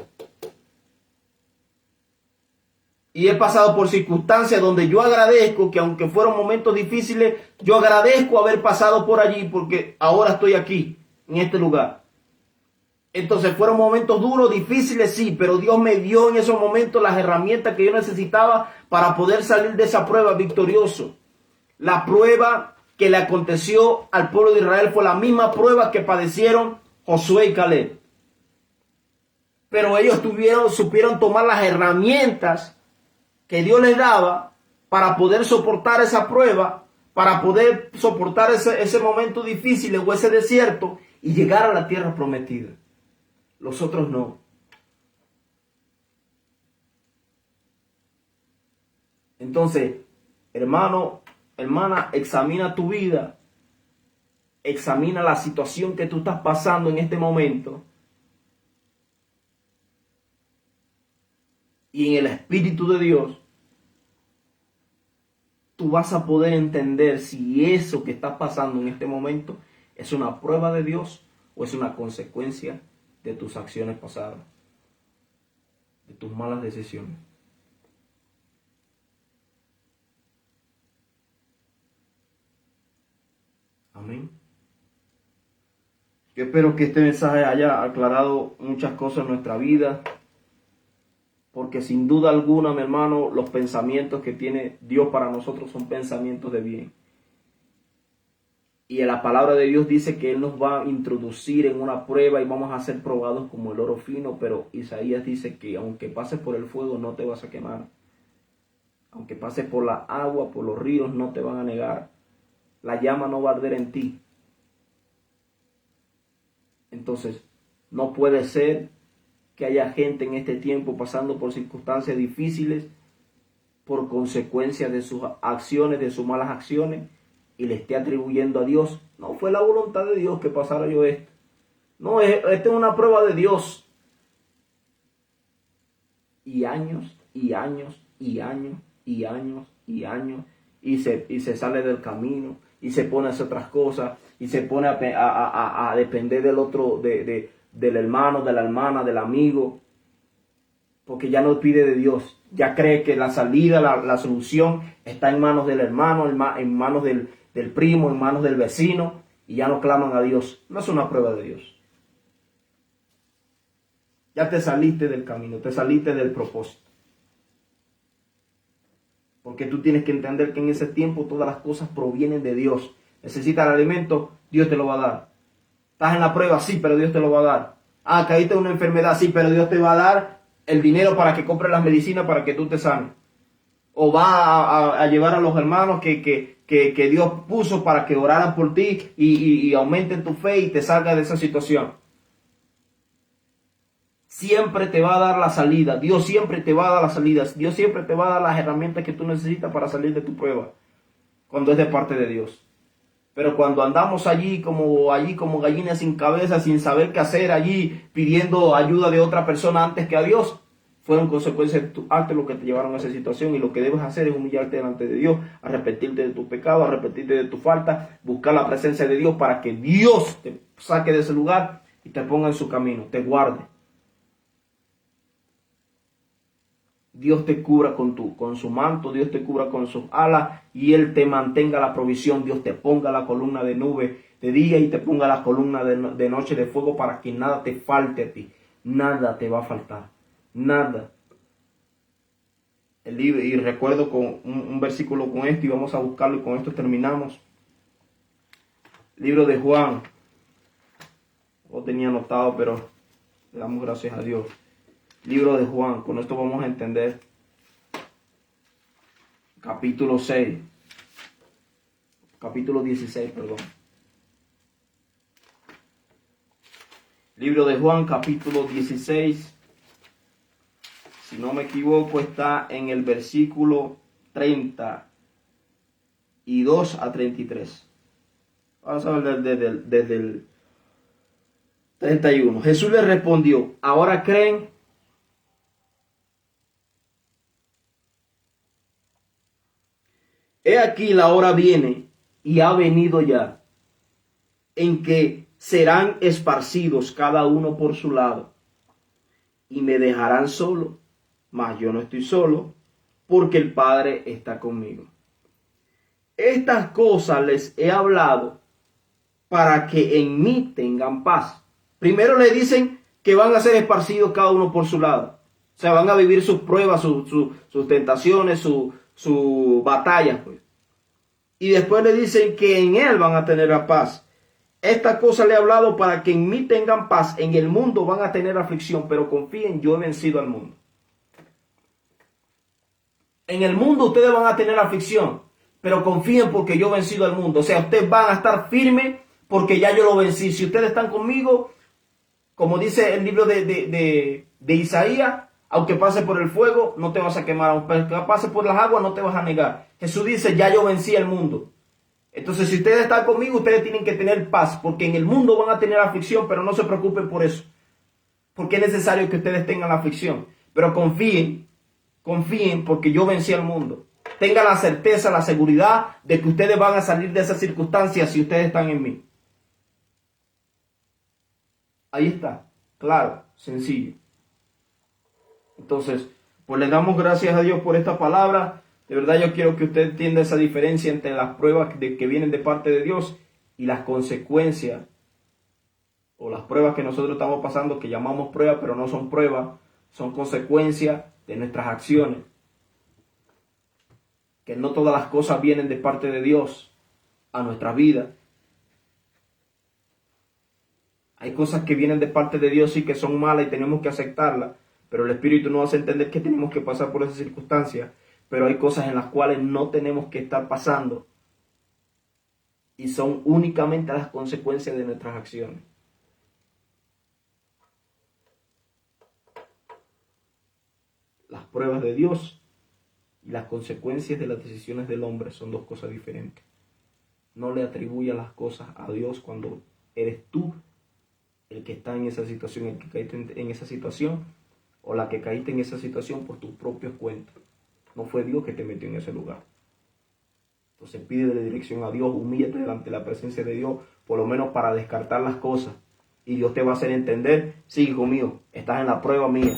Y he pasado por circunstancias donde yo agradezco que aunque fueron momentos difíciles, yo agradezco haber pasado por allí porque ahora estoy aquí, en este lugar. Entonces fueron momentos duros, difíciles, sí, pero Dios me dio en esos momentos las herramientas que yo necesitaba para poder salir de esa prueba victorioso. La prueba que le aconteció al pueblo de Israel fue la misma prueba que padecieron Josué y Caleb. Pero ellos supieron tomar las herramientas que Dios les daba para poder soportar esa prueba, para poder soportar ese momento difícil o ese desierto y llegar a la tierra prometida. Los otros no. Entonces, hermano, hermana, examina tu vida, examina la situación que tú estás pasando en este momento y en el Espíritu de Dios, tú vas a poder entender si eso que está pasando en este momento es una prueba de Dios o es una consecuencia de tus acciones pasadas, de tus malas decisiones. Amén. Yo espero que este mensaje haya aclarado muchas cosas en nuestra vida, porque sin duda alguna, mi hermano, los pensamientos que tiene Dios para nosotros son pensamientos de bien. Y en la palabra de Dios dice que Él nos va a introducir en una prueba y vamos a ser probados como el oro fino, pero Isaías dice que aunque pases por el fuego no te vas a quemar. Aunque pases por la agua, por los ríos, no te van a negar. La llama no va a arder en ti. Entonces, no puede ser que haya gente en este tiempo pasando por circunstancias difíciles por consecuencia de sus acciones, de sus malas acciones, y le esté atribuyendo a Dios. No fue la voluntad de Dios que pasara yo esto. No, esta es una prueba de Dios. Y años, y años, y años, y años, y años, y se sale del camino, y se pone a hacer otras cosas, y se pone a depender del otro, del hermano, de la hermana, del amigo, porque ya no pide de Dios, ya cree que la salida, la solución está en manos del hermano, en manos del primo, en manos del vecino, y ya no claman a Dios. No es una prueba de Dios. Ya te saliste del camino, te saliste del propósito. Porque tú tienes que entender que en ese tiempo todas las cosas provienen de Dios. Necesitas el alimento, Dios te lo va a dar. Estás en la prueba, sí, pero Dios te lo va a dar. Ah, caíste en una enfermedad, sí, pero Dios te va a dar el dinero para que compres las medicinas para que tú te sanes. O va a llevar a los hermanos que Dios puso para que oraran por ti y aumenten tu fe y te salgas de esa situación. Siempre te va a dar la salida. Dios siempre te va a dar las salidas. Dios siempre te va a dar las herramientas que tú necesitas para salir de tu prueba. cuando es de parte de Dios. Pero cuando andamos allí como gallinas sin cabeza, sin saber qué hacer allí, pidiendo ayuda de otra persona antes que a Dios, fueron consecuencias de tus actos lo que te llevaron a esa situación. Y lo que debes hacer es humillarte delante de Dios, arrepentirte de tu pecado, arrepentirte de tu falta, buscar la presencia de Dios para que Dios te saque de ese lugar y te ponga en su camino, te guarde. Dios te cubra con su manto, Dios te cubra con sus alas y Él te mantenga la provisión. Dios te ponga la columna de nube de día y te ponga la columna de noche de fuego para que nada te falte a ti. Nada te va a faltar. Nada. Y recuerdo con un versículo con esto y vamos a buscarlo y con esto terminamos. Libro de Juan. Lo tenía anotado, pero le damos gracias a Dios. Libro de Juan, con esto vamos a entender. Capítulo 6. Capítulo 16, perdón. Libro de Juan, capítulo 16. Si no me equivoco, está en el versículo 32 a 33. Vamos a ver desde el 31. Jesús le respondió, ¿ahora creen? He aquí la hora viene y ha venido ya, en que serán esparcidos cada uno por su lado, y me dejarán solo, mas yo no estoy solo, porque el Padre está conmigo. Estas cosas les he hablado para que en mí tengan paz. Primero le dicen que van a ser esparcidos cada uno por su lado. O sea, van a vivir sus pruebas, sus tentaciones, su batalla, pues. Y después le dicen que en Él van a tener la paz. Esta cosa le he hablado para que en mí tengan paz. En el mundo van a tener aflicción, pero confíen, yo he vencido al mundo. En el mundo ustedes van a tener aflicción, pero confíen porque yo he vencido al mundo. O sea, ustedes van a estar firmes porque ya yo lo vencí. Si ustedes están conmigo, como dice el libro de Isaías, aunque pase por el fuego, no te vas a quemar. Aunque pase por las aguas, no te vas a negar. Jesús dice, ya yo vencí al mundo. Entonces, si ustedes están conmigo, ustedes tienen que tener paz, porque en el mundo van a tener aflicción, pero no se preocupen por eso. Porque es necesario que ustedes tengan la aflicción. Pero confíen, porque yo vencí al mundo. Tengan la certeza, la seguridad de que ustedes van a salir de esas circunstancias si ustedes están en mí. Ahí está, claro, sencillo. Entonces, pues le damos gracias a Dios por esta palabra. De verdad yo quiero que usted entienda esa diferencia entre las pruebas que vienen de parte de Dios y las consecuencias o las pruebas que nosotros estamos pasando, que llamamos pruebas, pero no son pruebas, son consecuencias de nuestras acciones. Que no todas las cosas vienen de parte de Dios a nuestra vida. Hay cosas que vienen de parte de Dios y que son malas y tenemos que aceptarlas, pero el Espíritu nos hace entender que tenemos que pasar por esas circunstancias. Pero hay cosas en las cuales no tenemos que estar pasando y son únicamente las consecuencias de nuestras acciones. Las pruebas de Dios y las consecuencias de las decisiones del hombre son dos cosas diferentes. No le atribuyas las cosas a Dios cuando eres tú el que está en esa situación, el que caíste en esa situación o la que caíste en esa situación por tus propios cuentos. No fue Dios que te metió en ese lugar. Entonces pídele dirección a Dios, humíllate delante de la presencia de Dios, por lo menos para descartar las cosas. Y Dios te va a hacer entender, sí, hijo mío, estás en la prueba mía.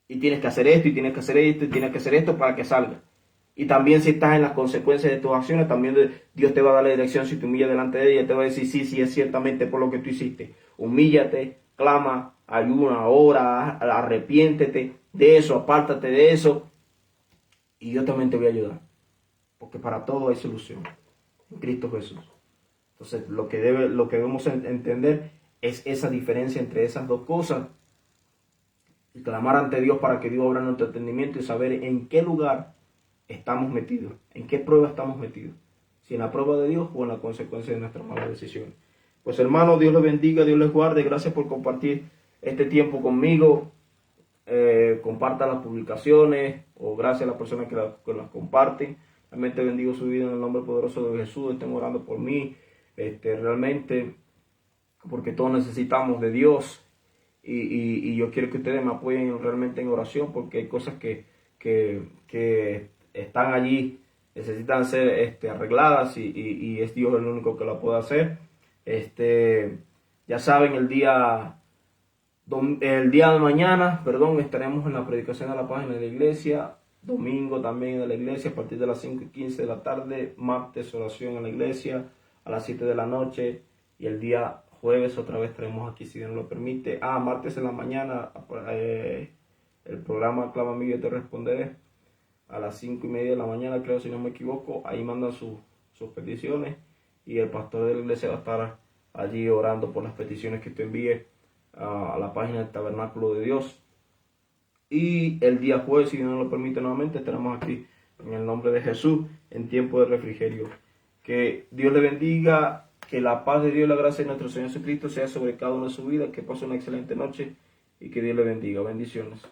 Y tienes que hacer esto, y tienes que hacer esto, y tienes que hacer esto para que salga. Y también si estás en las consecuencias de tus acciones, también Dios te va a dar la dirección si te humillas delante de ella. Te va a decir, sí, es ciertamente por lo que tú hiciste. Humíllate, clama, ayuna, ora, arrepiéntete de eso, apártate de eso. Y yo también te voy a ayudar. Porque para todo hay solución. En Cristo Jesús. Entonces lo que debemos entender es esa diferencia entre esas dos cosas. Y clamar ante Dios para que Dios abra nuestro entendimiento y saber en qué lugar estamos metidos. En qué prueba estamos metidos. Si en la prueba de Dios o en la consecuencia de nuestras malas decisiones. Pues hermanos, Dios les bendiga, Dios les guarde. Gracias por compartir este tiempo conmigo. Comparta las publicaciones o gracias a las personas que las comparten. Realmente bendigo su vida en el nombre poderoso de Jesús. Estén orando por mí. Realmente, porque todos necesitamos de Dios. Y yo quiero que ustedes me apoyen realmente en oración, porque hay cosas que están allí, necesitan ser arregladas, y es Dios el único que lo puede hacer. Ya saben, el día de mañana, estaremos en la predicación de la página de la iglesia. Domingo también en la iglesia a partir de las 5:15 de la tarde. Martes oración en la iglesia a las 7 de la noche. Y el día jueves otra vez estaremos aquí si Dios nos lo permite. Martes en la mañana el programa Clama a mí y yo te responderé a las 5:30 de la mañana, creo, si no me equivoco. Ahí mandan sus peticiones y el pastor de la iglesia va a estar allí orando por las peticiones que te envíe a la página del Tabernáculo de Dios. Y el día jueves, si Dios nos lo permite nuevamente, estaremos aquí en el nombre de Jesús en tiempo de refrigerio. Que Dios le bendiga, que la paz de Dios y la gracia de nuestro Señor Jesucristo sea sobre cada uno de su vida, que pase una excelente noche y que Dios le bendiga. Bendiciones.